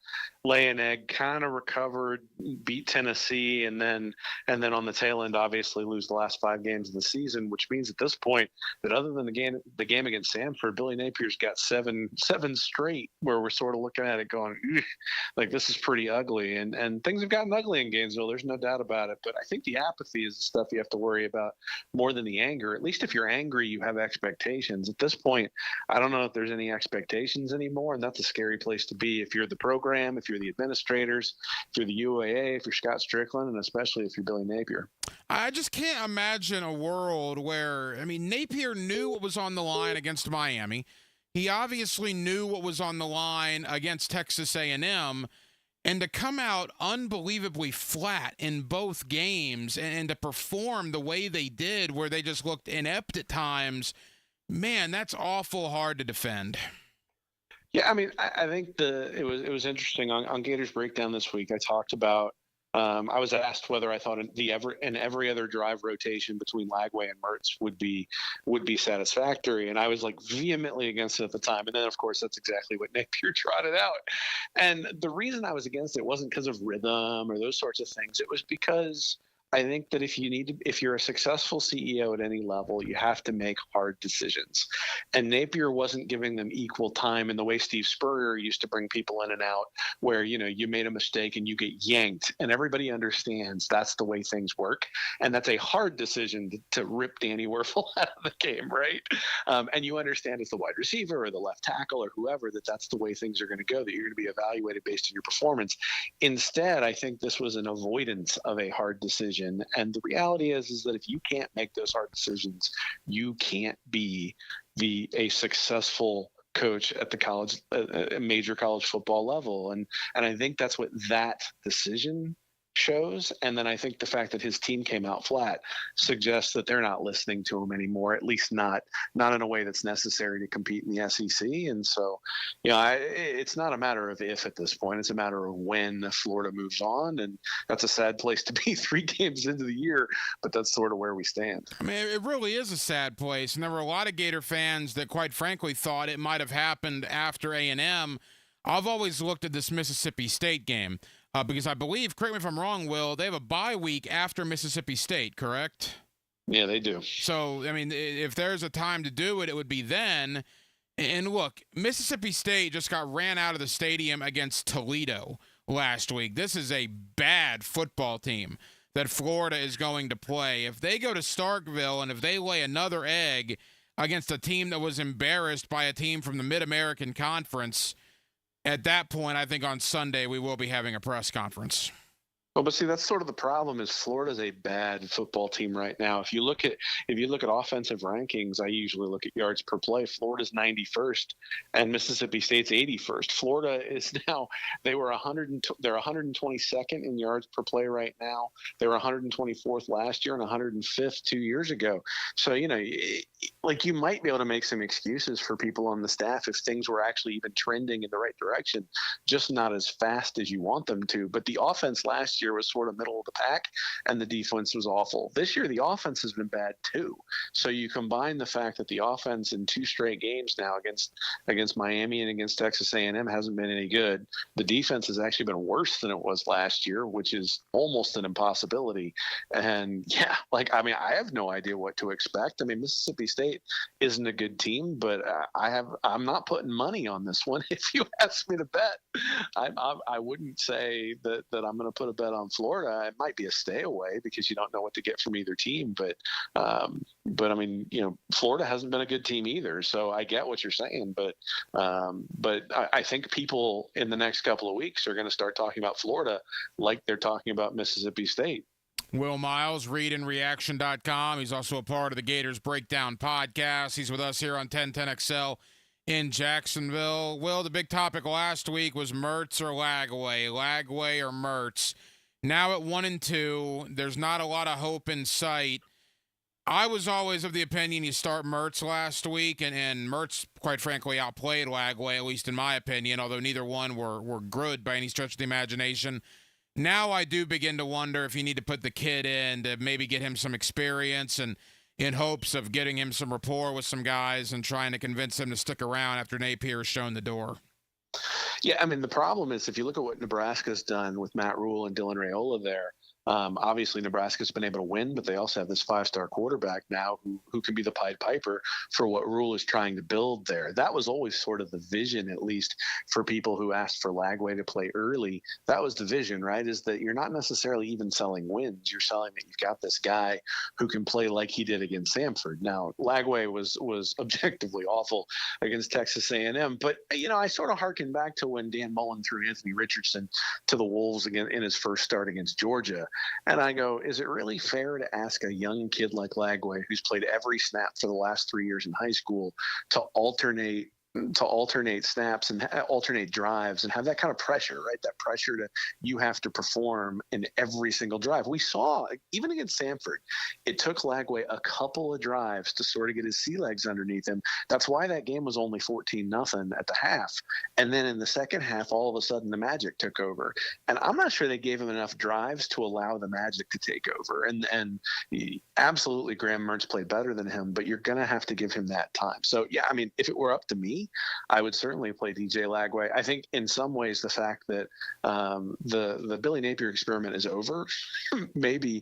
Speaker 6: lay an egg, kind of recovered, beat Tennessee, and then on the tail end, obviously lose the last 5 games of the season, which means at this point that other than the game against Samford, Billy Napier's got seven straight where we're sort of looking at it going, like, this is pretty ugly, and things have gotten ugly in Gainesville. There's no doubt about it. But I think the apathy is the stuff you have to worry about more than the anger. At least if you're angry, you have expectations. At this point, I don't know if there's any expectations anymore, and that's a scary place to be if you're the program, if you're the administrators, if you're the UAA, if you're Scott Strickland, and especially if you're Billy Napier.
Speaker 1: I just can't imagine a world where, I mean, Napier knew what was on the line against Miami. He obviously knew what was on the line against Texas A&M. And to come out unbelievably flat in both games and to perform the way they did, where they just looked inept at times, man, that's awful hard to defend.
Speaker 6: Yeah, I mean, I think it was interesting on Gators Breakdown this week. I talked about I was asked whether I thought every other drive rotation between Lagway and Mertz would be satisfactory, and I was like vehemently against it at the time. And then, of course, that's exactly what Napier trotted out. And the reason I was against it wasn't because of rhythm or those sorts of things. It was because I think that if you're a successful CEO at any level, you have to make hard decisions. And Napier wasn't giving them equal time in the way Steve Spurrier used to bring people in and out, where, you made a mistake and you get yanked, and everybody understands that's the way things work. And that's a hard decision to rip Danny Werfel out of the game, right? And you understand as the wide receiver or the left tackle or whoever that's the way things are going to go, that you're going to be evaluated based on your performance. Instead, I think this was an avoidance of a hard decision. And the reality is that if you can't make those hard decisions, you can't be a successful coach at the major college football level. And I think that's what that decision shows. And then I think the fact that his team came out flat suggests that they're not listening to him anymore, at least not in a way that's necessary to compete in the SEC. And so, it's not a matter of if at this point, it's a matter of when Florida moves on. And that's a sad place to be 3 games into the year, but that's sort of where we stand.
Speaker 1: I mean, it really is a sad place. And there were a lot of Gator fans that quite frankly thought it might have happened after A&M. I've always looked at this Mississippi State game because I believe, correct me if I'm wrong, Will, they have a bye week after Mississippi State, correct?
Speaker 6: Yeah, they do.
Speaker 1: So, I mean, if there's a time to do it, it would be then. And look, Mississippi State just got ran out of the stadium against Toledo last week. This is a bad football team that Florida is going to play. If they go to Starkville and if they lay another egg against a team that was embarrassed by a team from the Mid-American Conference, at that point, I think on Sunday we will be having a press conference.
Speaker 6: Well, but see, that's sort of the problem is Florida's a bad football team right now. If you look at offensive rankings, I usually look at yards per play. Florida's 91st and Mississippi State's 81st. Florida is now, they're 122nd in yards per play right now. They were 124th last year and 105th 2 years ago. So, you might be able to make some excuses for people on the staff if things were actually even trending in the right direction, just not as fast as you want them to. But the offense last year was sort of middle of the pack and the defense was awful. This year the offense has been bad too. So you combine the fact that the offense in 2 straight games now against Miami and against Texas A&M hasn't been any good. The defense has actually been worse than it was last year, which is almost an impossibility. And I have no idea what to expect. I mean, Mississippi State isn't a good team, but I'm not putting money on this one. If you ask me to bet, I wouldn't say that I'm going to put a bet on Florida. It might be a stay away because you don't know what to get from either team. But I mean, Florida hasn't been a good team either. So I get what you're saying. But I think people in the next couple of weeks are going to start talking about Florida like they're talking about Mississippi State.
Speaker 1: Will Miles, readandreaction.com. He's also a part of the Gators Breakdown podcast. He's with us here on 1010XL in Jacksonville. Will, the big topic last week was Mertz or Lagway or Mertz. Now at 1-2, there's not a lot of hope in sight. I was always of the opinion you start Mertz last week, and Mertz, quite frankly, outplayed Lagway, at least in my opinion, although neither one were good by any stretch of the imagination. Now I do begin to wonder if you need to put the kid in to maybe get him some experience and in hopes of getting him some rapport with some guys and trying to convince him to stick around after Napier has shown the door.
Speaker 6: Yeah, I mean, the problem is if you look at what Nebraska's done with Matt Rule and Dylan Raiola there, obviously Nebraska's been able to win, but they also have this 5-star quarterback now who can be the Pied Piper for what Rule is trying to build there. That was always sort of the vision, at least for people who asked for Lagway to play early. That was the vision, right? Is that you're not necessarily even selling wins. You're selling that you've got this guy who can play like he did against Samford. Now, Lagway was objectively awful against Texas A&M, but I sort of harken back to when Dan Mullen threw Anthony Richardson to the Wolves again in his first start against Georgia. And I go, is it really fair to ask a young kid like Lagway, who's played every snap for the last 3 years in high school, to alternate snaps and alternate drives and have that kind of pressure, right? That pressure to you have to perform in every single drive. We saw, even against Samford, it took Lagway a couple of drives to sort of get his sea legs underneath him. That's why that game was only 14-0 at the half. And then in the second half, all of a sudden the Magic took over. And I'm not sure they gave him enough drives to allow the Magic to take over. And absolutely Graham Mertz played better than him, but you're going to have to give him that time. So, yeah, I mean, if it were up to me, I would certainly play DJ Lagway. I think in some ways the fact that the Billy Napier experiment is over maybe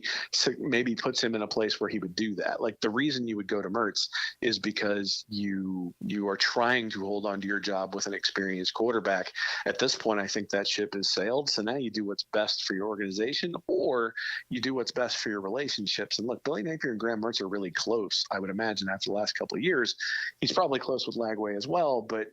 Speaker 6: puts him in a place where he would do that. Like the reason you would go to Mertz is because you are trying to hold on to your job with an experienced quarterback. At this point, I think that ship has sailed. So now you do what's best for your organization or you do what's best for your relationships. And look, Billy Napier and Graham Mertz are really close, I would imagine, after the last couple of years. He's probably close with Lagway as well. But,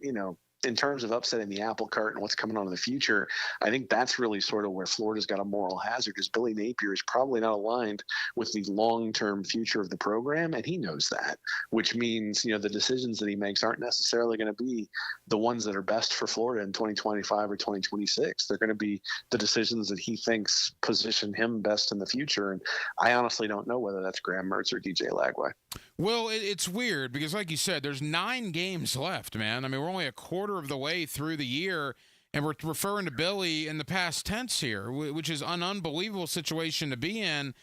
Speaker 6: in terms of upsetting the apple cart and what's coming on in the future, I think that's really sort of where Florida's got a moral hazard, is Billy Napier is probably not aligned with the long-term future of the program, and he knows that, which means, the decisions that he makes aren't necessarily going to be the ones that are best for Florida in 2025 or 2026. They're going to be the decisions that he thinks position him best in the future, and I honestly don't know whether that's Graham Mertz or DJ Lagway.
Speaker 1: Well, it's weird because, like you said, there's 9 games left, man. I mean, we're only a quarter of the way through the year, and we're referring to Billy in the past tense here, which is an unbelievable situation to be in.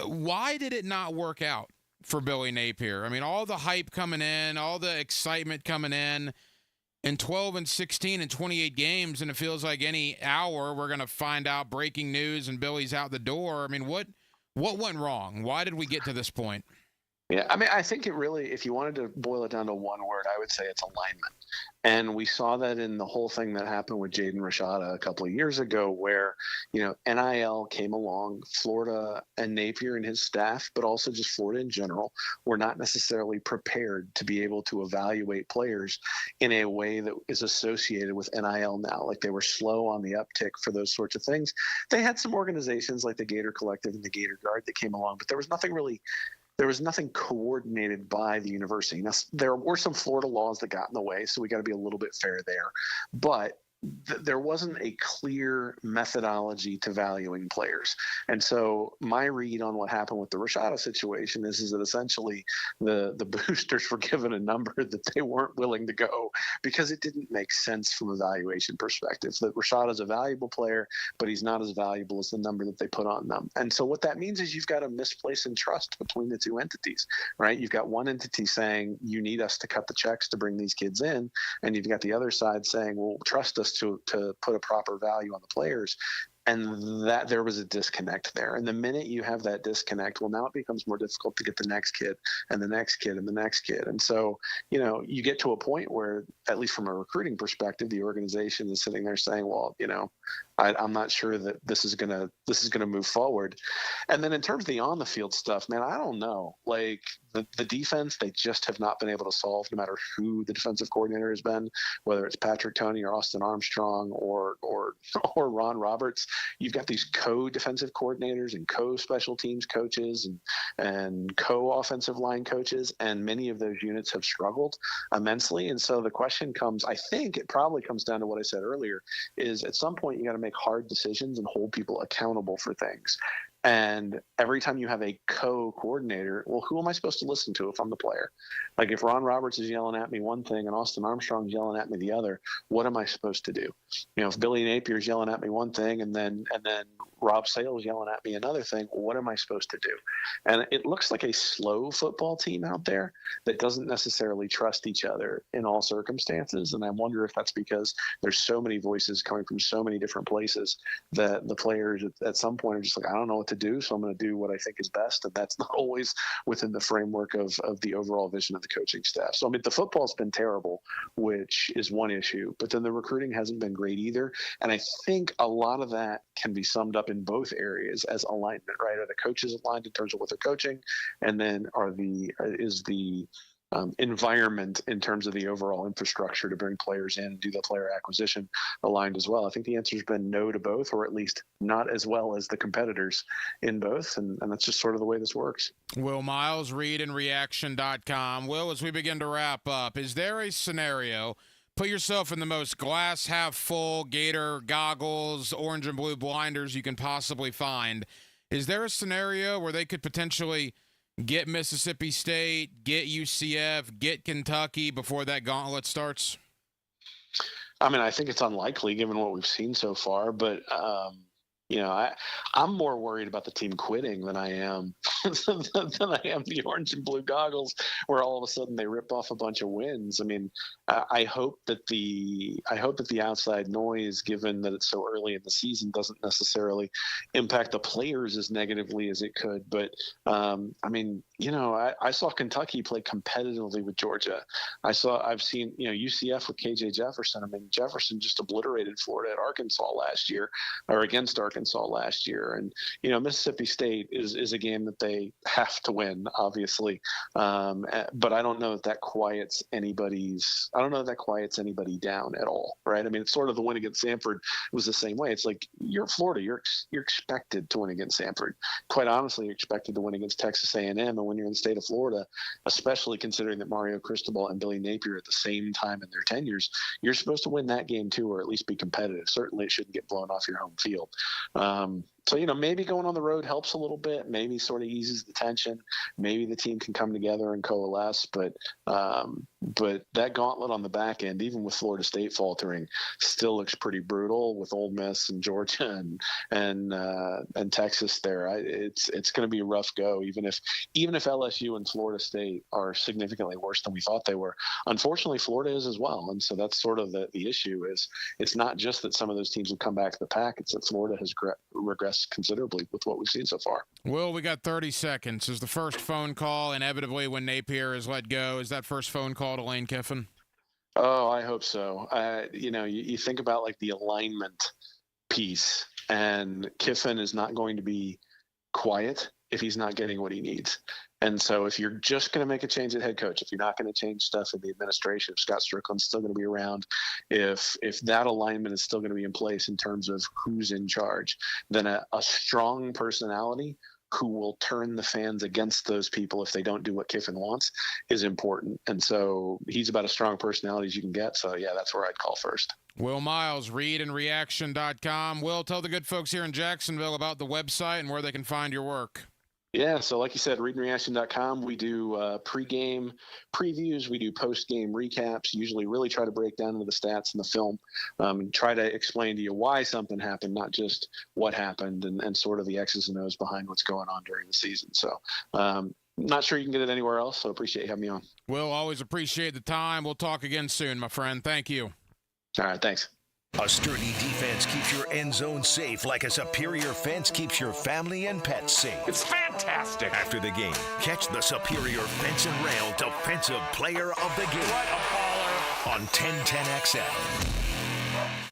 Speaker 1: Why did it not work out for Billy Napier? I mean, all the hype coming in, all the excitement coming in 12 and 16 and 28 games, and it feels like any hour we're going to find out breaking news and Billy's out the door. I mean, what went wrong? Why did we get to this point?
Speaker 6: Yeah, I mean, I think it really, if you wanted to boil it down to one word, I would say it's alignment. And we saw that in the whole thing that happened with Jaden Rashada a couple of years ago, where, NIL came along, Florida and Napier and his staff, but also just Florida in general, were not necessarily prepared to be able to evaluate players in a way that is associated with NIL now. Like, they were slow on the uptick for those sorts of things. They had some organizations like the Gator Collective and the Gator Guard that came along, but there was nothing coordinated by the university. Now, there were some Florida laws that got in the way, so we got to be a little bit fair there. But there wasn't a clear methodology to valuing players. And so my read on what happened with the Rashada situation is that essentially the boosters were given a number that they weren't willing to go because it didn't make sense from a valuation perspective. That Rashada's a valuable player, but he's not as valuable as the number that they put on them. And so what that means is you've got a misplaced in trust between the two entities, right? You've got one entity saying, you need us to cut the checks to bring these kids in. And you've got the other side saying, well, trust us to put a proper value on the players. And that there was a disconnect there. And the minute you have that disconnect, well, now it becomes more difficult to get the next kid and the next kid and the next kid. And so, you get to a point where, at least from a recruiting perspective, the organization is sitting there saying, well, I'm not sure that this is gonna move forward. And then in terms of the on the field stuff, man, I don't know. Like the defense, they just have not been able to solve, no matter who the defensive coordinator has been, whether it's Patrick Toney or Austin Armstrong or Ron Roberts. You've got these co-defensive coordinators and co-special teams coaches and co-offensive line coaches, and many of those units have struggled immensely. And so the question comes, I think it probably comes down to what I said earlier, is at some point you got to make hard decisions and hold people accountable for things. And every time you have a co-coordinator, well, who am I supposed to listen to if I'm the player? Like, if Ron Roberts is yelling at me one thing and Austin Armstrong's yelling at me the other, what am I supposed to do? If Billy Napier's yelling at me one thing and then Rob Sale's yelling at me another thing, well, what am I supposed to do? And it looks like a slow football team out there that doesn't necessarily trust each other in all circumstances. And I wonder if that's because there's so many voices coming from so many different places that the players at some point are just like, I don't know what to do, so I'm going to do what I think is best. And that's not always within the framework of the overall vision of the coaching staff. So, I mean, the football's been terrible, which is one issue, but then the recruiting hasn't been great either. And I think a lot of that can be summed up in both areas as alignment, right? Are the coaches aligned in terms of what they're coaching? And then is the environment in terms of the overall infrastructure to bring players in and do the player acquisition aligned as well? I think the answer has been no to both, or at least not as well as the competitors in both. And that's just sort of the way this works.
Speaker 1: Will Miles, Read and Reaction.com. Will, as we begin to wrap up, is there a scenario, put yourself in the most glass half full Gator goggles, orange and blue blinders you can possibly find. Is there a scenario where they could potentially get Mississippi State, get UCF, get Kentucky before that gauntlet starts?
Speaker 6: I mean, I think it's unlikely given what we've seen so far, but I'm more worried about the team quitting than I am the orange and blue goggles, where all of a sudden they rip off a bunch of wins. I mean, I hope that the outside noise, given that it's so early in the season, doesn't necessarily impact the players as negatively as it could. But I mean, I saw Kentucky play competitively with Georgia. I've seen UCF with KJ Jefferson. I mean, Jefferson just obliterated Florida at Arkansas last year, or against Arkansas last year. And Mississippi State is a game that they have to win, obviously. But I don't know if that quiets anybody down at all, right? I mean, it's sort of the win against Samford was the same way. It's like, you're Florida, you're expected to win against Samford. Quite honestly, you're expected to win against Texas A&M. And when you're in the state of Florida, especially considering that Mario Cristobal and Billy Napier at the same time in their tenures, you're supposed to win that game too, or at least be competitive. Certainly it shouldn't get blown off your home field. So, maybe going on the road helps a little bit, maybe sort of eases the tension. Maybe the team can come together and coalesce. But that gauntlet on the back end, even with Florida State faltering, still looks pretty brutal with Ole Miss and Georgia and Texas there. It's going to be a rough go, even if LSU and Florida State are significantly worse than we thought they were. Unfortunately, Florida is as well. And so that's sort of the issue is it's not just that some of those teams will come back to the pack. It's that Florida has regressed considerably with what we've seen so far.
Speaker 1: Will, we got 30 seconds. Is the first phone call inevitably when Napier is let go? Is that first phone call to Lane Kiffin?
Speaker 6: Oh, I hope so. You think about like the alignment piece, and Kiffin is not going to be quiet if he's not getting what he needs. And so if you're just going to make a change at head coach, if you're not going to change stuff in the administration, if Scott Strickland's still going to be around, if that alignment is still going to be in place in terms of who's in charge, then a strong personality who will turn the fans against those people if they don't do what Kiffin wants is important. And so he's about as strong personality as you can get. So, yeah, that's where I'd call first.
Speaker 1: Will Miles, readandreaction.com. Will, tell the good folks here in Jacksonville about the website and where they can find your work.
Speaker 6: Yeah, so like you said, readandreaction.com. We do pregame previews. We do postgame recaps. Usually really try to break down into the stats in the film and try to explain to you why something happened, not just what happened, and sort of the X's and O's behind what's going on during the season. So not sure you can get it anywhere else, so appreciate you having me on.
Speaker 1: Will, always appreciate the time. We'll talk again soon, my friend. Thank you.
Speaker 6: All right, thanks.
Speaker 2: A sturdy defense keeps your end zone safe like a superior fence keeps your family and pets safe.
Speaker 8: It's fantastic.
Speaker 2: After the game, catch the Superior Fence and Rail Defensive Player of the Game.
Speaker 8: What a baller.
Speaker 2: On 1010XL.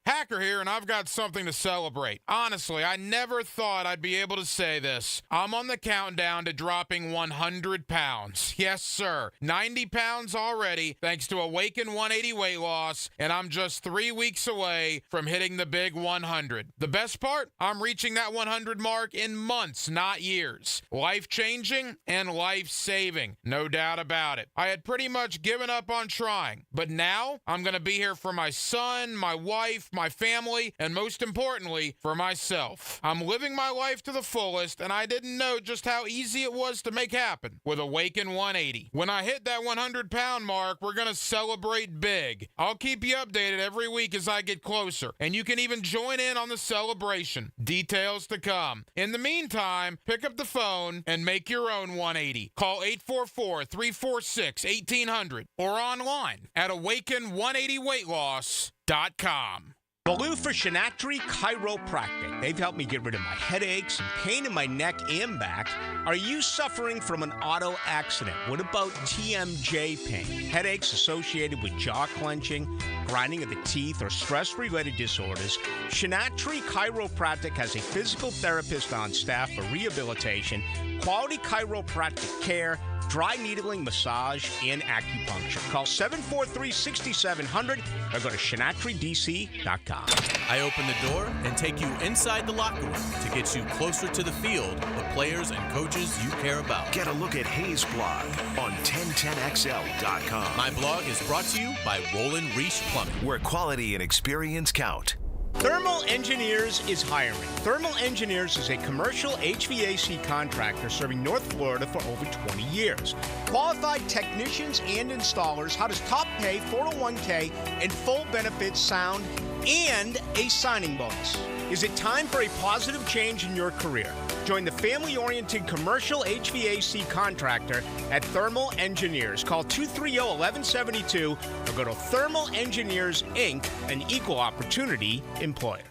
Speaker 1: Hacker here, and I've got something to celebrate. Honestly, I never thought I'd be able to say this. I'm on the countdown to dropping 100 pounds. Yes, sir. 90 pounds already, thanks to Awaken 180 weight loss, and I'm just 3 weeks away from hitting the big 100. The best part? I'm reaching that 100 mark in months, not years. Life-changing and life-saving. No doubt about it. I had pretty much given up on trying, but now I'm going to be here for my son, my wife, my family, and most importantly, for myself. I'm living my life to the fullest, and I didn't know just how easy it was to make happen with Awaken 180. When I hit that 100-pound mark, we're going to celebrate big. I'll keep you updated every week as I get closer, and you can even join in on the celebration. Details to come. In the meantime, pick up the phone and make your own 180. Call 844-346-1800 or online at awaken180weightloss.com.
Speaker 7: Baloo for Shinatri Chiropractic. They've helped me get rid of my headaches and pain in my neck and back. Are you suffering from an auto accident? What about TMJ pain? Headaches associated with jaw clenching, grinding of the teeth, or stress-related disorders? Shinatri Chiropractic has a physical therapist on staff for rehabilitation, quality chiropractic care, dry needling, massage, and acupuncture. Call 743-6700 or go to ShinatriDC.com.
Speaker 9: I open the door and take you inside the locker room to get you closer to the field, the players and coaches you care about.
Speaker 2: Get a look at Hayes' blog on 1010XL.com.
Speaker 9: My blog is brought to you by Roland Reach Plumbing,
Speaker 2: where quality and experience count.
Speaker 7: Thermal Engineers is hiring. Thermal Engineers is a commercial HVAC contractor serving North Florida for over 20 years. Qualified technicians and installers. How does top pay, 401k, and full benefits sound? And a signing bonus. Is it time for a positive change in your career? Join the family-oriented commercial HVAC contractor at Thermal Engineers. Call 230-1172 or go to Thermal Engineers, Inc., an equal opportunity employer.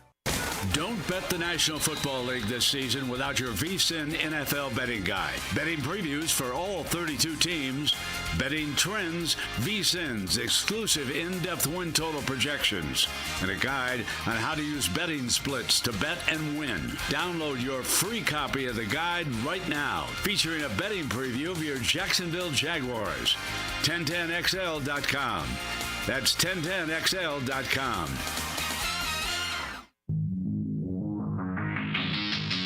Speaker 11: Don't bet the National Football League this season without your VSiN NFL betting guide. Betting previews for all 32 teams, betting trends, VSiN's exclusive in-depth win total projections, and a guide on how to use betting splits to bet and win. Download your free copy of the guide right now, featuring a betting preview of your Jacksonville Jaguars. 1010XL.com. That's 1010XL.com.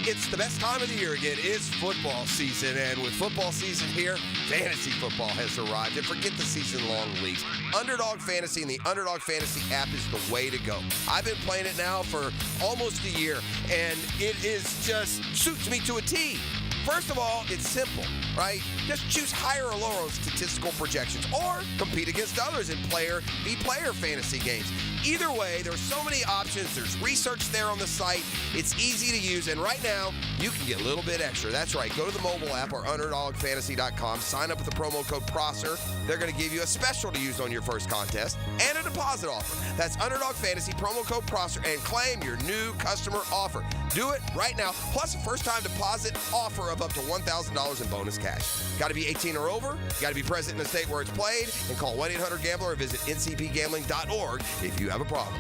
Speaker 4: It's the best time of the year again. It's football season, and with football season here, fantasy football has arrived. And forget the season-long leagues. Underdog Fantasy and the Underdog Fantasy app is the way to go. I've been playing it now for almost a year, and it is just suits me to a T. First of all, it's simple, right? Just choose higher or lower on statistical projections, or compete against others in player v. player fantasy games. Either way, there's so many options. There's research there on the site. It's easy to use, and right now, you can get a little bit extra. That's right. Go to the mobile app or UnderdogFantasy.com. Sign up with the promo code PROSSER. They're going to give you a special to use on your first contest and a deposit offer. That's Underdog Fantasy, promo code PROSSER, and claim your new customer offer. Do it right now, plus a first-time deposit offer of up to $1,000 in bonus cash. Got to be 18 or over, got to be present in the state where it's played, and call 1-800-GAMBLER or visit ncpgambling.org if you have a problem.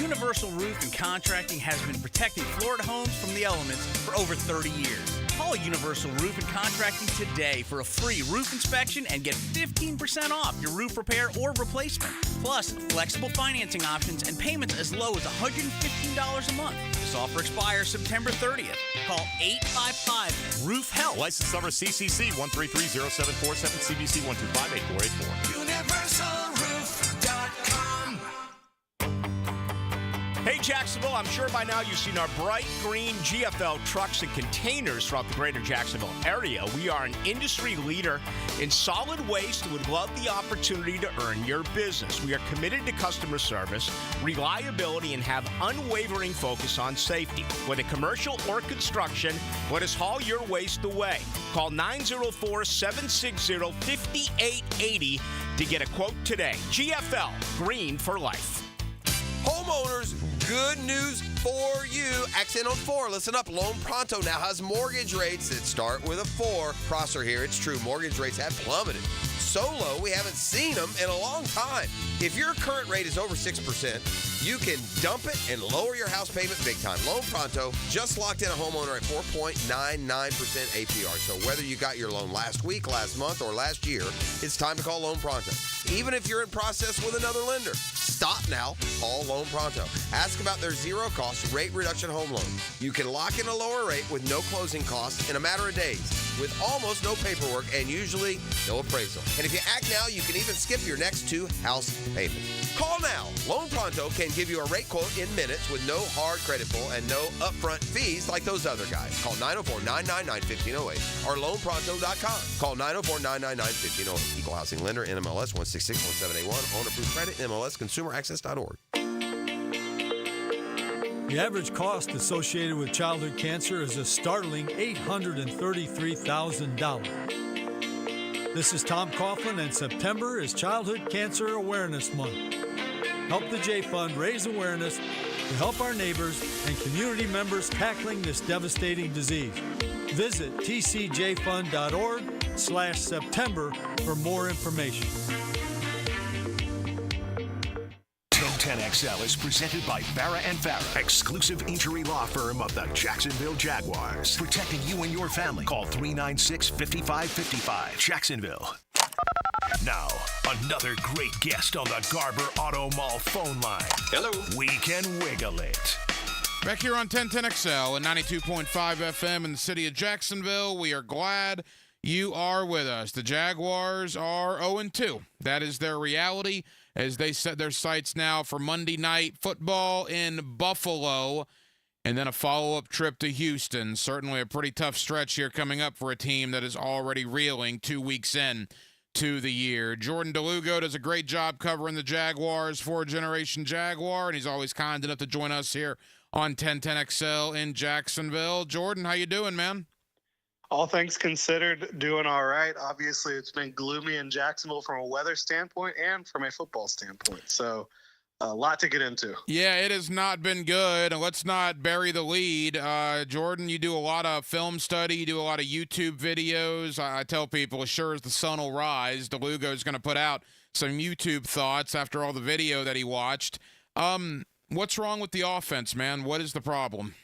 Speaker 3: Universal Roof and Contracting has been protecting Florida homes from the elements for over 30 years. Call Universal Roof and Contracting today for a free roof inspection and get 15% off your roof repair or replacement. Plus, flexible financing options and payments as low as $115 a month. This offer expires September 30th. Call 855-ROOF-HELP.
Speaker 19: License number CCC 1330747, CBC 1258484.
Speaker 7: UniversalRoof.com. Hey, Jacksonville, I'm sure by now you've seen our bright green GFL trucks and containers throughout the greater Jacksonville area. We are an industry leader in solid waste and would love the opportunity to earn your business. We are committed to customer service, reliability, and have unwavering focus on safety. Whether commercial or construction, let us haul your waste away. Call 904-760-5880 to get a quote today. GFL, green for life.
Speaker 4: Homeowners, good news for you. Accent on 4. Listen up. Loan Pronto now has mortgage rates that start with a 4. Prosser here. It's true. Mortgage rates have plummeted. So low, we haven't seen them in a long time. If your current rate is over 6%, you can dump it and lower your house payment big time. Loan Pronto just locked in a homeowner at 4.99% APR. So whether you got your loan last week, last month, or last year, it's time to call Loan Pronto. Even if you're in process with another lender, stop now. Call Loan Pronto. Ask about their zero-cost rate reduction home loan. You can lock in a lower rate with no closing costs in a matter of days, with almost no paperwork and usually no appraisal. And if you act now, you can even skip your next 2 house payments. Call now. Loan Pronto can give you a rate quote in minutes with no hard credit pull and no upfront fees like those other guys. Call 904-999-1508 or loanpronto.com. Call 904-999-1508. Equal housing lender, NMLS 1661781. Owner approved credit, NMLS consumeraccess.org.
Speaker 10: The average cost associated with childhood cancer is a startling $833,000. This is Tom Coughlin, and September is Childhood Cancer Awareness Month. Help the J Fund raise awareness to help our neighbors and community members tackling this devastating disease. Visit tcjfund.org/September for more information.
Speaker 2: 1010XL is presented by Farah & Farah, exclusive injury law firm of the Jacksonville Jaguars. Protecting you and your family. Call 396-5555. Jacksonville. Now, another great guest on the Garber Auto Mall phone line.
Speaker 1: Hello.
Speaker 2: We can wiggle it.
Speaker 1: Back here on 1010XL and 92.5 FM in the city of Jacksonville, we are glad you are with us. The Jaguars are 0-2. That is their reality as they set their sights now for Monday night football in Buffalo and then a follow-up trip to Houston. Certainly a pretty tough stretch here coming up for a team that is already reeling 2 weeks in to the year. Jordan DeLugo does a great job covering the Jaguars for Generation Jaguar, and he's always kind enough to join us here on 1010XL in Jacksonville. Jordan, how you doing, man?
Speaker 6: All things considered, doing all right. Obviously, it's been gloomy in Jacksonville from a weather standpoint and from a football standpoint. So a lot to get into.
Speaker 1: Yeah, it has not been good. And let's not bury the lead. Jordan, you do a lot of film study. You do a lot of YouTube videos. I tell people, as sure as the sun will rise, DeLugo's going to put out some YouTube thoughts after all the video that he watched. What's wrong with the offense, man? What is the problem?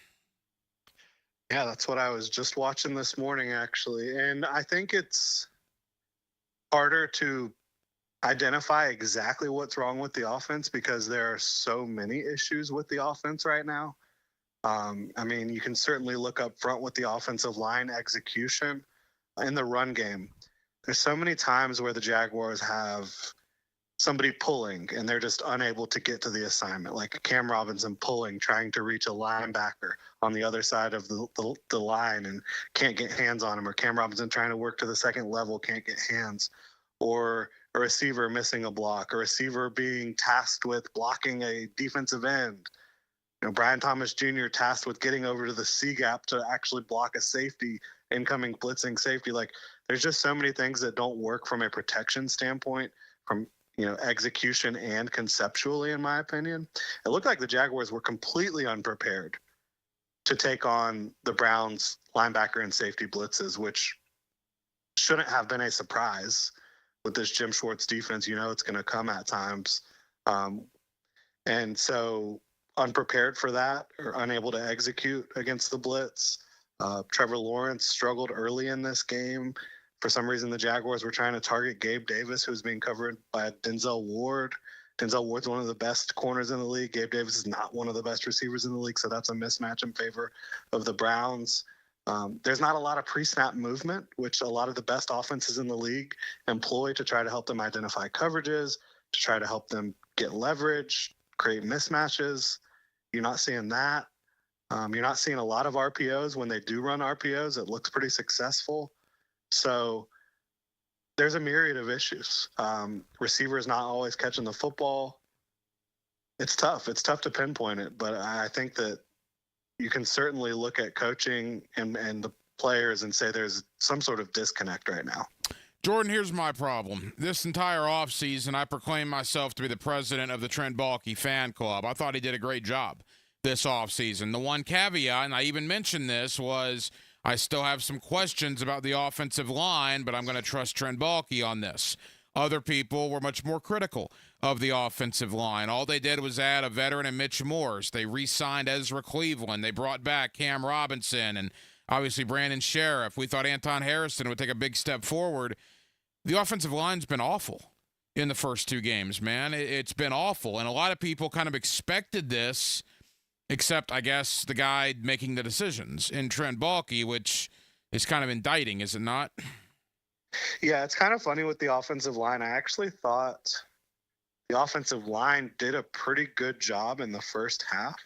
Speaker 6: Yeah, that's what I was just watching this morning, actually. And I think it's harder to identify exactly what's wrong with the offense because there are so many issues with the offense right now. I mean, you can certainly look up front with the offensive line execution in the run game. There's so many times where the Jaguars have somebody pulling and they're just unable to get to the assignment, like Cam Robinson pulling, trying to reach a linebacker on the other side of the line and can't get hands on him, or Cam Robinson trying to work to the second level, can't get hands, or a receiver missing a block, a receiver being tasked with blocking a defensive end. You know, Brian Thomas Jr. tasked with getting over to the C gap to actually block a safety, incoming blitzing safety. Like, there's just so many things that don't work from a protection standpoint, from execution and conceptually, in my opinion. It looked like the Jaguars were completely unprepared to take on the Browns linebacker and safety blitzes, which shouldn't have been a surprise. With this Jim Schwartz defense, it's going to come at times. And so unprepared for that, or unable to execute against the blitz. Trevor Lawrence struggled early in this game. For some reason, the Jaguars were trying to target Gabe Davis, who's being covered by Denzel Ward. Denzel Ward's one of the best corners in the league. Gabe Davis is not one of the best receivers in the league, so that's a mismatch in favor of the Browns. There's not a lot of pre-snap movement, which a lot of the best offenses in the league employ to try to help them identify coverages, to try to help them get leverage, create mismatches. You're not seeing that. You're not seeing a lot of RPOs. When they do run RPOs, it looks pretty successful. So there's a myriad of issues. Receivers not always catching the football. It's tough. It's tough to pinpoint it, but I think that you can certainly look at coaching and the players and say there's some sort of disconnect right now.
Speaker 1: Jordan, here's my problem. This entire offseason, I proclaimed myself to be the president of the Trent Baalke fan club. I thought he did a great job this offseason. The one caveat, and I even mentioned this, was I still have some questions about the offensive line, but I'm going to trust Trent Baalke on this. Other people were much more critical of the offensive line. All they did was add a veteran in Mitch Morse. They re-signed Ezra Cleveland. They brought back Cam Robinson and obviously Brandon Sheriff. We thought Anton Harrison would take a big step forward. The offensive line's been awful in the first two games, man. It's been awful. And a lot of people kind of expected this, except, I guess, the guy making the decisions in Trent Baalke, which is kind of indicting, is it not?
Speaker 6: Yeah, it's kind of funny with the offensive line. I actually thought the offensive line did a pretty good job in the first half.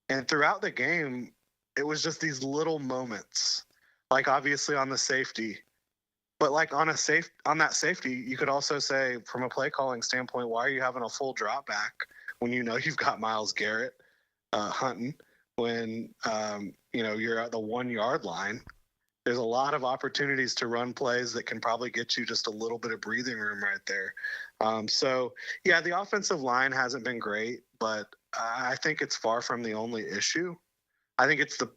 Speaker 6: And throughout the game, it was just these little moments, like obviously on the safety. But like on that safety, you could also say from a play calling standpoint, why are you having a full drop back when you've got Myles Garrett hunting when you're at the 1 yard line? There's a lot of opportunities to run plays that can probably get you just a little bit of breathing room right there. So, yeah, the offensive line hasn't been great, but I think it's far from the only issue. I think it's the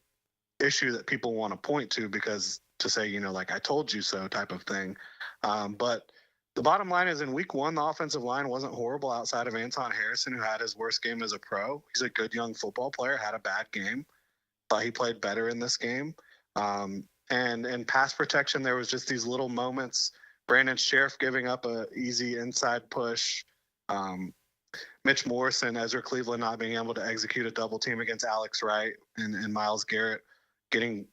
Speaker 6: issue that people want to point to because to say, like I told you so type of thing. But the bottom line is in week one, the offensive line wasn't horrible outside of Anton Harrison, who had his worst game as a pro. He's a good young football player, had a bad game. Thought he played better in this game. And in pass protection, there was just these little moments. Brandon Sheriff giving up a easy inside push. Mitch Morse and Ezra Cleveland not being able to execute a double team against Alex Wright and Myles Garrett getting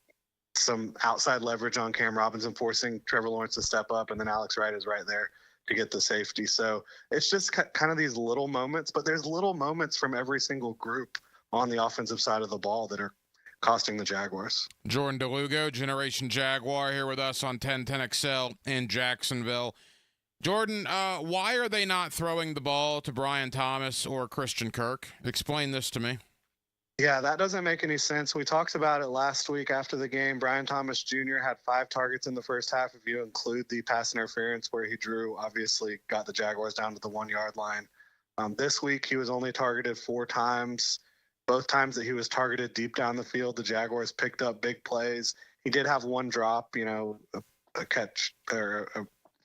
Speaker 6: some outside leverage on Cam Robinson, forcing Trevor Lawrence to step up, and then Alex Wright is right there to get the safety. So it's just kind of these little moments, but there's little moments from every single group on the offensive side of the ball that are costing the Jaguars.
Speaker 1: Jordan DeLugo, Generation Jaguar, here with us on 1010XL in Jacksonville. Jordan, why are they not throwing the ball to Brian Thomas or Christian Kirk? Explain this to me.
Speaker 6: Yeah, that doesn't make any sense. We talked about it last week after the game. Brian Thomas Jr. had 5 targets in the first half, if you include the pass interference where he drew, obviously got the Jaguars down to the 1 yard line.
Speaker 12: This week, he was only targeted 4 times. Both times that he was targeted deep down the field, the Jaguars picked up big plays. He did have one drop, a catch,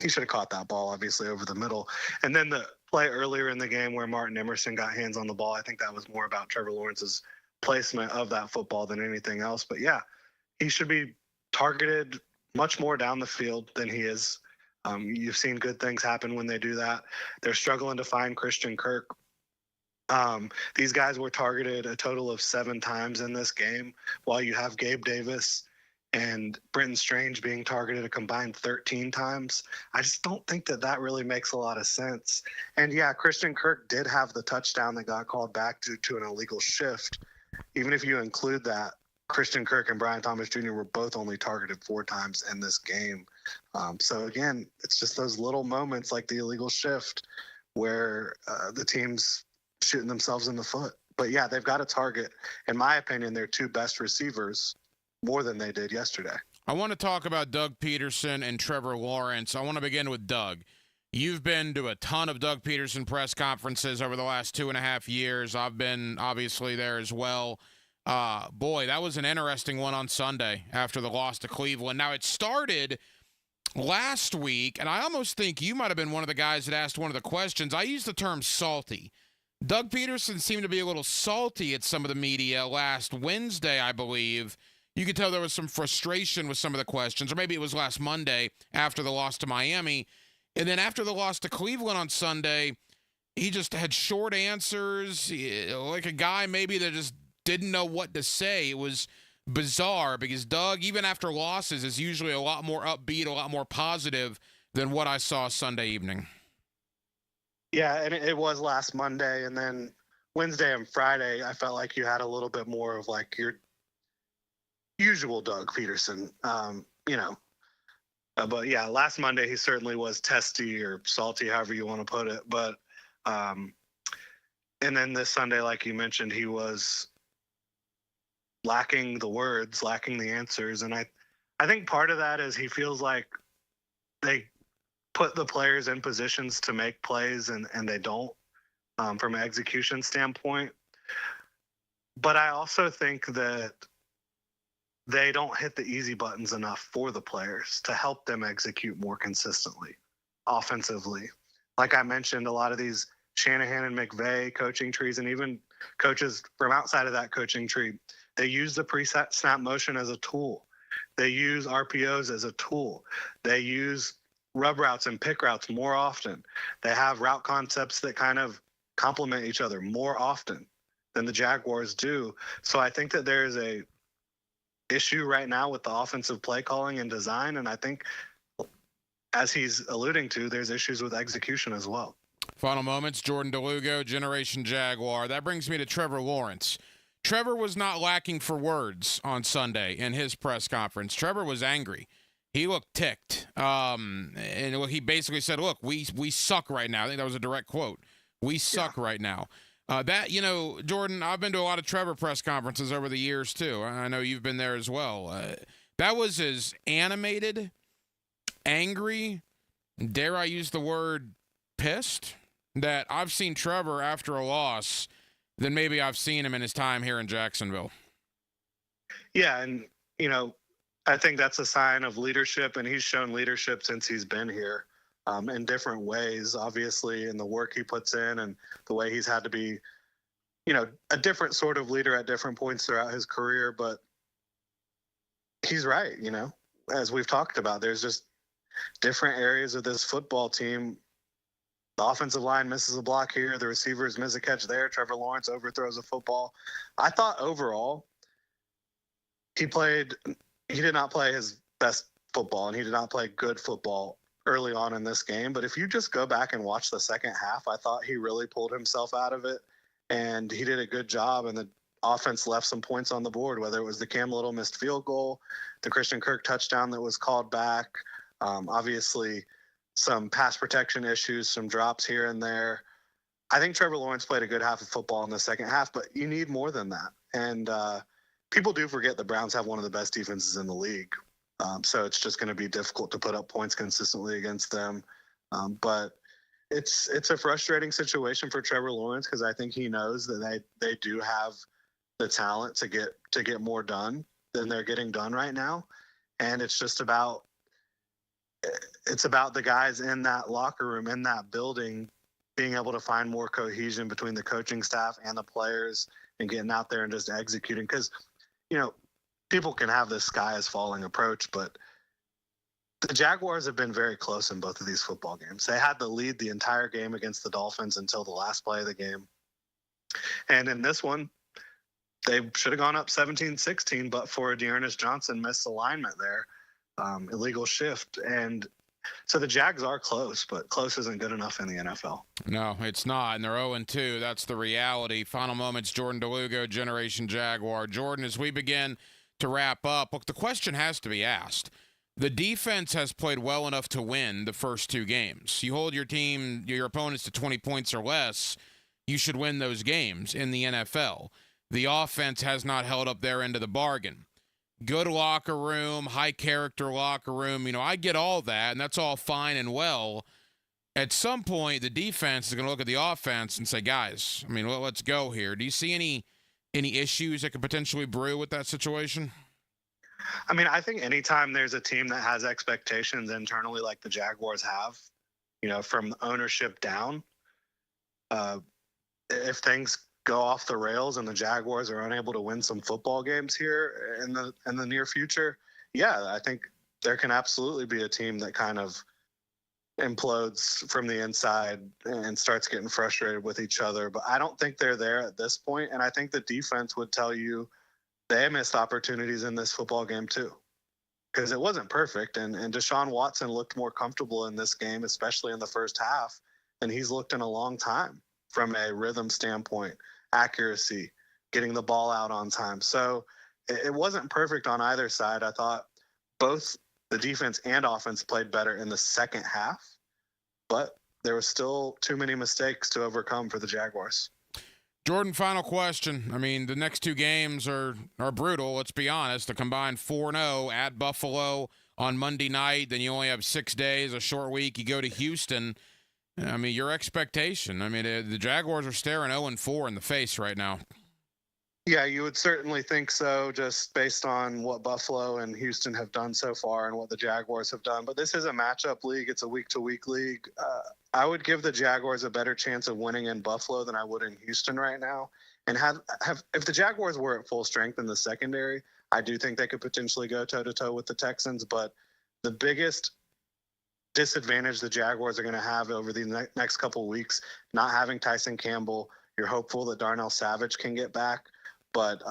Speaker 12: he should have caught that ball, obviously, over the middle. And then the play earlier in the game where Martin Emerson got hands on the ball, I think that was more about Trevor Lawrence's placement of that football than anything else. But yeah, he should be targeted much more down the field than he is. You've seen good things happen when they do that. They're struggling to find Christian Kirk. These guys were targeted a total of 7 times in this game, while you have Gabe Davis and Brenton Strange being targeted a combined 13 times. I just don't think that really makes a lot of sense. And yeah, Christian Kirk did have the touchdown that got called back due to an illegal shift. Even if you include that, Christian Kirk and Brian Thomas Jr. were both only targeted 4 times in this game. So again, it's just those little moments like the illegal shift where the team's shooting themselves in the foot. But yeah, they've got to target, in my opinion, their 2 best receivers more than they did yesterday.
Speaker 1: I want to talk about Doug Peterson and Trevor Lawrence. I want to begin with Doug. You've been to a ton of Doug Peterson press conferences over the last 2.5 years. I've been obviously there as well. Boy, that was an interesting one on Sunday after the loss to Cleveland. Now, it started last week, and I almost think you might have been one of the guys that asked one of the questions. I used the term salty. Doug Peterson seemed to be a little salty at some of the media last Wednesday, I believe. You could tell there was some frustration with some of the questions, or maybe it was last Monday after the loss to Miami. And then after the loss to Cleveland on Sunday, he just had short answers, like a guy maybe that just didn't know what to say. It was bizarre because Doug, even after losses, is usually a lot more upbeat, a lot more positive than what I saw Sunday evening.
Speaker 12: Yeah, and it was last Monday. And then Wednesday and Friday, I felt like you had a little bit more of like your usual Doug Peterson, but yeah, last Monday he certainly was testy or salty, however you want to put it. But and then this Sunday, like you mentioned, he was lacking the words, lacking the answers. And I think part of that is he feels like they put the players in positions to make plays and they don't from an execution standpoint. But I also think that they don't hit the easy buttons enough for the players to help them execute more consistently offensively. Like I mentioned, a lot of these Shanahan and McVay coaching trees, and even coaches from outside of that coaching tree, they use the pre-snap motion as a tool. They use RPOs as a tool. They use rub routes and pick routes more often. They have route concepts that kind of complement each other more often than the Jaguars do. So I think that there's a issue right now with the offensive play calling and design, and I think, as he's alluding to, there's issues with execution as well.
Speaker 1: Final moments, Jordan DeLugo, Generation Jaguar. That brings me to Trevor Lawrence. Trevor was not lacking for words on Sunday in his press conference. Trevor was angry. He looked ticked. And he basically said, look, we suck right now. I think that was a direct quote. We suck right now. Jordan, I've been to a lot of Trevor press conferences over the years, too. I know you've been there as well. That was as animated, angry, dare I use the word pissed, that I've seen Trevor after a loss than maybe I've seen him in his time here in Jacksonville.
Speaker 12: Yeah, and, I think that's a sign of leadership, and he's shown leadership since he's been here. In different ways, obviously, in the work he puts in and the way he's had to be, a different sort of leader at different points throughout his career. But he's right, as we've talked about, there's just different areas of this football team. The offensive line misses a block here. The receivers miss a catch there. Trevor Lawrence overthrows a football. I thought overall he did not play his best football, and he did not play good football early on in this game. But if you just go back and watch the second half, I thought he really pulled himself out of it, and he did a good job, and the offense left some points on the board, whether it was the Cam Little missed field goal, the Christian Kirk touchdown that was called back, obviously some pass protection issues, some drops here and there. I think Trevor Lawrence played a good half of football in the second half, but you need more than that. And people do forget the Browns have one of the best defenses in the league. So it's just going to be difficult to put up points consistently against them. But it's a frustrating situation for Trevor Lawrence because I think he knows that they do have the talent to get more done than they're getting done right now, and it's about the guys in that locker room, in that building, being able to find more cohesion between the coaching staff and the players and getting out there and just executing. Because, people can have this sky is falling approach, but the Jaguars have been very close in both of these football games. They had the lead the entire game against the Dolphins until the last play of the game. And in this one, they should have gone up 17-16, but for a Dearness Johnson misalignment there, illegal shift. And so the Jags are close, but close isn't good enough in the NFL.
Speaker 1: No, it's not, and they're 0-2. That's the reality. Final moments, Jordan DeLugo, Generation Jaguar. Jordan, as we begin to wrap up, look, the question has to be asked. The defense has played well enough to win the first two games. You hold your opponents to 20 points or less, you should win those games in the NFL. The offense has not held up their end of the bargain. Good locker room, high character locker room. I get all that, and that's all fine and well. At some point, the defense is going to look at the offense and say, guys, let's go here. Do you see any issues that could potentially brew with that situation?
Speaker 12: I think anytime there's a team that has expectations internally like the Jaguars have, from ownership down, if things go off the rails and the Jaguars are unable to win some football games here in the near future, I think there can absolutely be a team that kind of implodes from the inside and starts getting frustrated with each other. But I don't think they're there at this point, and I think the defense would tell you they missed opportunities in this football game too, because it wasn't perfect. And Deshaun Watson looked more comfortable in this game, especially in the first half, than he's looked in a long time from a rhythm standpoint, accuracy, getting the ball out on time. So it wasn't perfect on either side. I thought both the defense and offense played better in the second half, but there was still too many mistakes to overcome for the Jaguars.
Speaker 1: Jordan, final question. The next two games are brutal, let's be honest. The combined 4-0 at Buffalo on Monday night. Then you only have 6 days, a short week. You go to Houston. Your expectation. The Jaguars are staring 0-4 in the face right now.
Speaker 12: Yeah, you would certainly think so, just based on what Buffalo and Houston have done so far and what the Jaguars have done. But this is a matchup league. It's a week-to-week league. I would give the Jaguars a better chance of winning in Buffalo than I would in Houston right now. And if the Jaguars were at full strength in the secondary, I do think they could potentially go toe-to-toe with the Texans. But the biggest disadvantage the Jaguars are going to have over the next couple of weeks, not having Tyson Campbell, you're hopeful that Darnell Savage can get back. But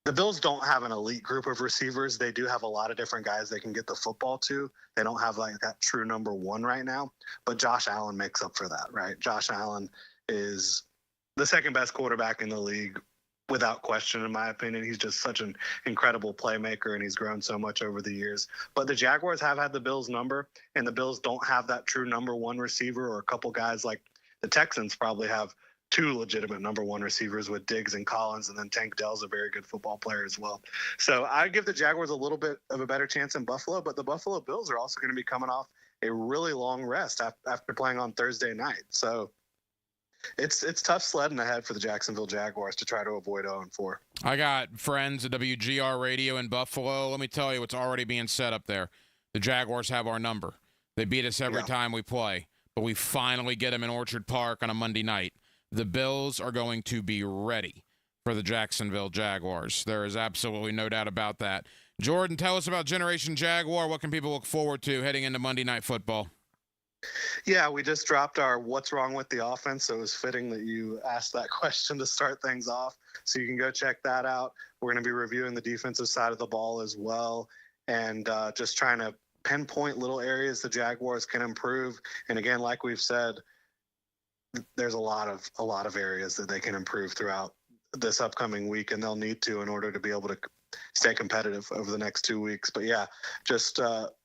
Speaker 12: the Bills don't have an elite group of receivers. They do have a lot of different guys they can get the football to. They don't have that true number one right now. But Josh Allen makes up for that, right? Josh Allen is the second best quarterback in the league without question, in my opinion. He's just such an incredible playmaker, and he's grown so much over the years. But the Jaguars have had the Bills' number, and the Bills don't have that true number one receiver or a couple guys like the Texans probably have two legitimate number one receivers with Diggs and Collins, and then Tank Dell's a very good football player as well. So I give the Jaguars a little bit of a better chance in Buffalo, but the Buffalo Bills are also going to be coming off a really long rest after playing on Thursday night. So it's tough sledding ahead for the Jacksonville Jaguars to try to avoid 0-4.
Speaker 1: I got friends at WGR Radio in Buffalo. Let me tell you what's already being set up there. The Jaguars have our number. They beat us every time we play, but we finally get them in Orchard Park on a Monday night. The Bills are going to be ready for the Jacksonville Jaguars. There is absolutely no doubt about that. Jordan, tell us about Generation Jaguar. What can people look forward to heading into Monday Night Football?
Speaker 12: Yeah, we just dropped our What's Wrong with the Offense, so it was fitting that you asked that question to start things off. So you can go check that out. We're going to be reviewing the defensive side of the ball as well, and just trying to pinpoint little areas the Jaguars can improve. And again, like we've said, there's a lot of areas that they can improve throughout this upcoming week, and they'll need to in order to be able to stay competitive over the next 2 weeks. But yeah, just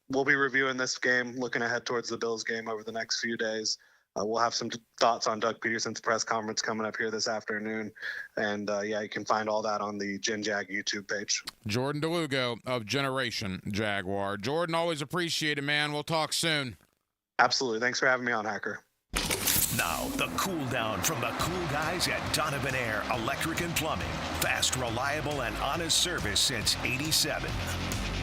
Speaker 12: we'll be reviewing this game, looking ahead towards the Bills game over the next few days. We'll have some thoughts on Doug Peterson's press conference coming up here this afternoon. And you can find all that on the Gen Jag YouTube page.
Speaker 1: Jordan DeLugo of Generation Jaguar. Jordan, always appreciate it, man. We'll talk soon.
Speaker 12: Absolutely. Thanks for having me on, Hacker.
Speaker 2: Now, the cool down from the cool guys at Donovan Air Electric and Plumbing. Fast, reliable, and honest service since '87.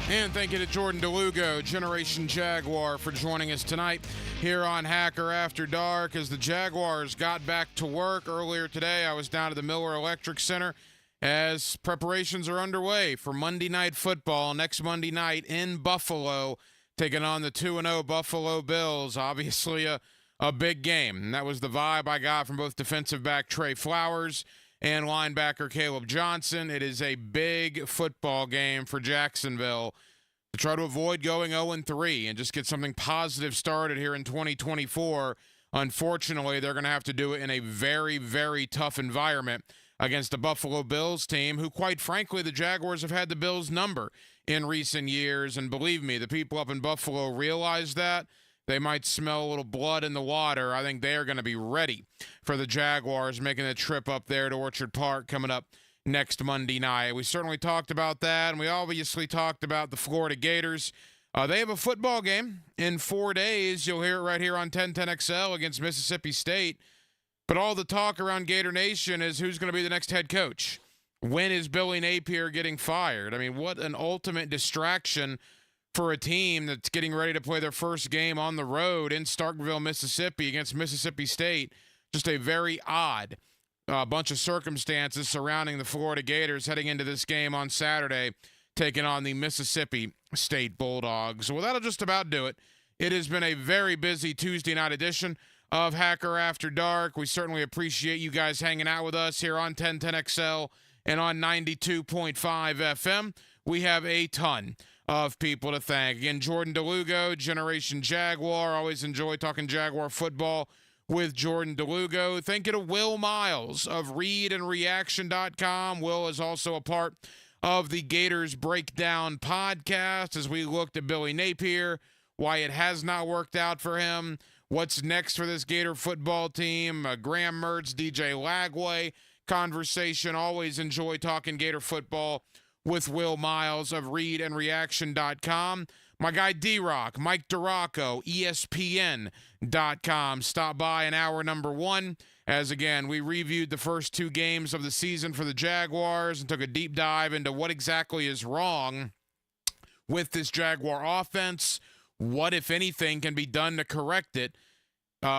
Speaker 1: And thank you to Jordan DeLugo, Generation Jaguar, for joining us tonight here on Hacker After Dark. As the Jaguars got back to work earlier today, I was down at the Miller Electric Center as preparations are underway for Monday Night Football next Monday night in Buffalo, taking on the 2-0 Buffalo Bills. Obviously a big game, and that was the vibe I got from both defensive back Trey Flowers and linebacker Caleb Johnson. It is a big football game for Jacksonville to try to avoid going 0-3 and just get something positive started here in 2024. Unfortunately, they're going to have to do it in a very, very tough environment against the Buffalo Bills team, who, quite frankly, the Jaguars have had the Bills' number in recent years. And believe me, the people up in Buffalo realize that. They might smell a little blood in the water. I think they are going to be ready for the Jaguars making the trip up there to Orchard Park coming up next Monday night. We certainly talked about that, and we obviously talked about the Florida Gators. They have a football game in 4 days. You'll hear it right here on 1010XL against Mississippi State. But all the talk around Gator Nation is who's going to be the next head coach. When is Billy Napier getting fired? I mean, what an ultimate distraction for a team that's getting ready to play their first game on the road in Starkville, Mississippi against Mississippi State. Just a very odd bunch of circumstances surrounding the Florida Gators heading into this game on Saturday, taking on the Mississippi State Bulldogs. Well, that'll just about do it. It has been a very busy Tuesday night edition of Hacker After Dark. We certainly appreciate you guys hanging out with us here on 1010XL and on 92.5 FM. We have a ton of people to thank. Again, Jordan DeLugo, Generation Jaguar. Always enjoy talking Jaguar football with Jordan DeLugo. Thank you to Will Miles of readandreaction.com. Will is also a part of the Gators Breakdown podcast as we looked at Billy Napier, why it has not worked out for him, what's next for this Gator football team, Graham Mertz, DJ Lagway conversation. Always enjoy talking Gator football with Will Miles of readandreaction.com. My guy Drock, Mike Duraco, ESPN.com. Stop by in hour number 1 as, again, we reviewed the first 2 games of the season for the Jaguars and took a deep dive into what exactly is wrong with this Jaguar offense. What, if anything, can be done to correct it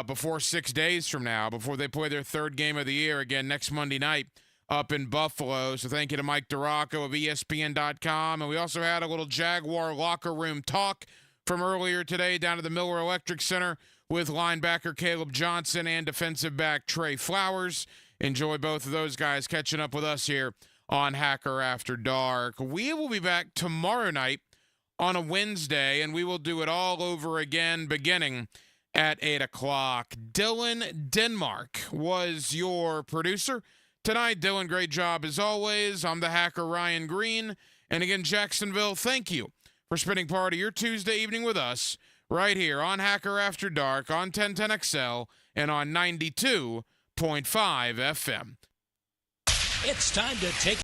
Speaker 1: before 6 days from now, before they play their 3rd game of the year again next Monday night up in Buffalo. So thank you to Mike Duraco of ESPN.com. And we also had a little Jaguar locker room talk from earlier today down at the Miller Electric Center with linebacker Caleb Johnson and defensive back Trey Flowers. Enjoy both of those guys catching up with us here on Hacker After Dark. We will be back tomorrow night on a Wednesday, and we will do it all over again beginning at 8 o'clock. Dylan Denmark was your producer tonight. Dylan, great job as always. I'm the Hacker Ryan Green. And again, Jacksonville, thank you for spending part of your Tuesday evening with us right here on Hacker After Dark on 1010XL and on 92.5 FM.
Speaker 15: It's time to take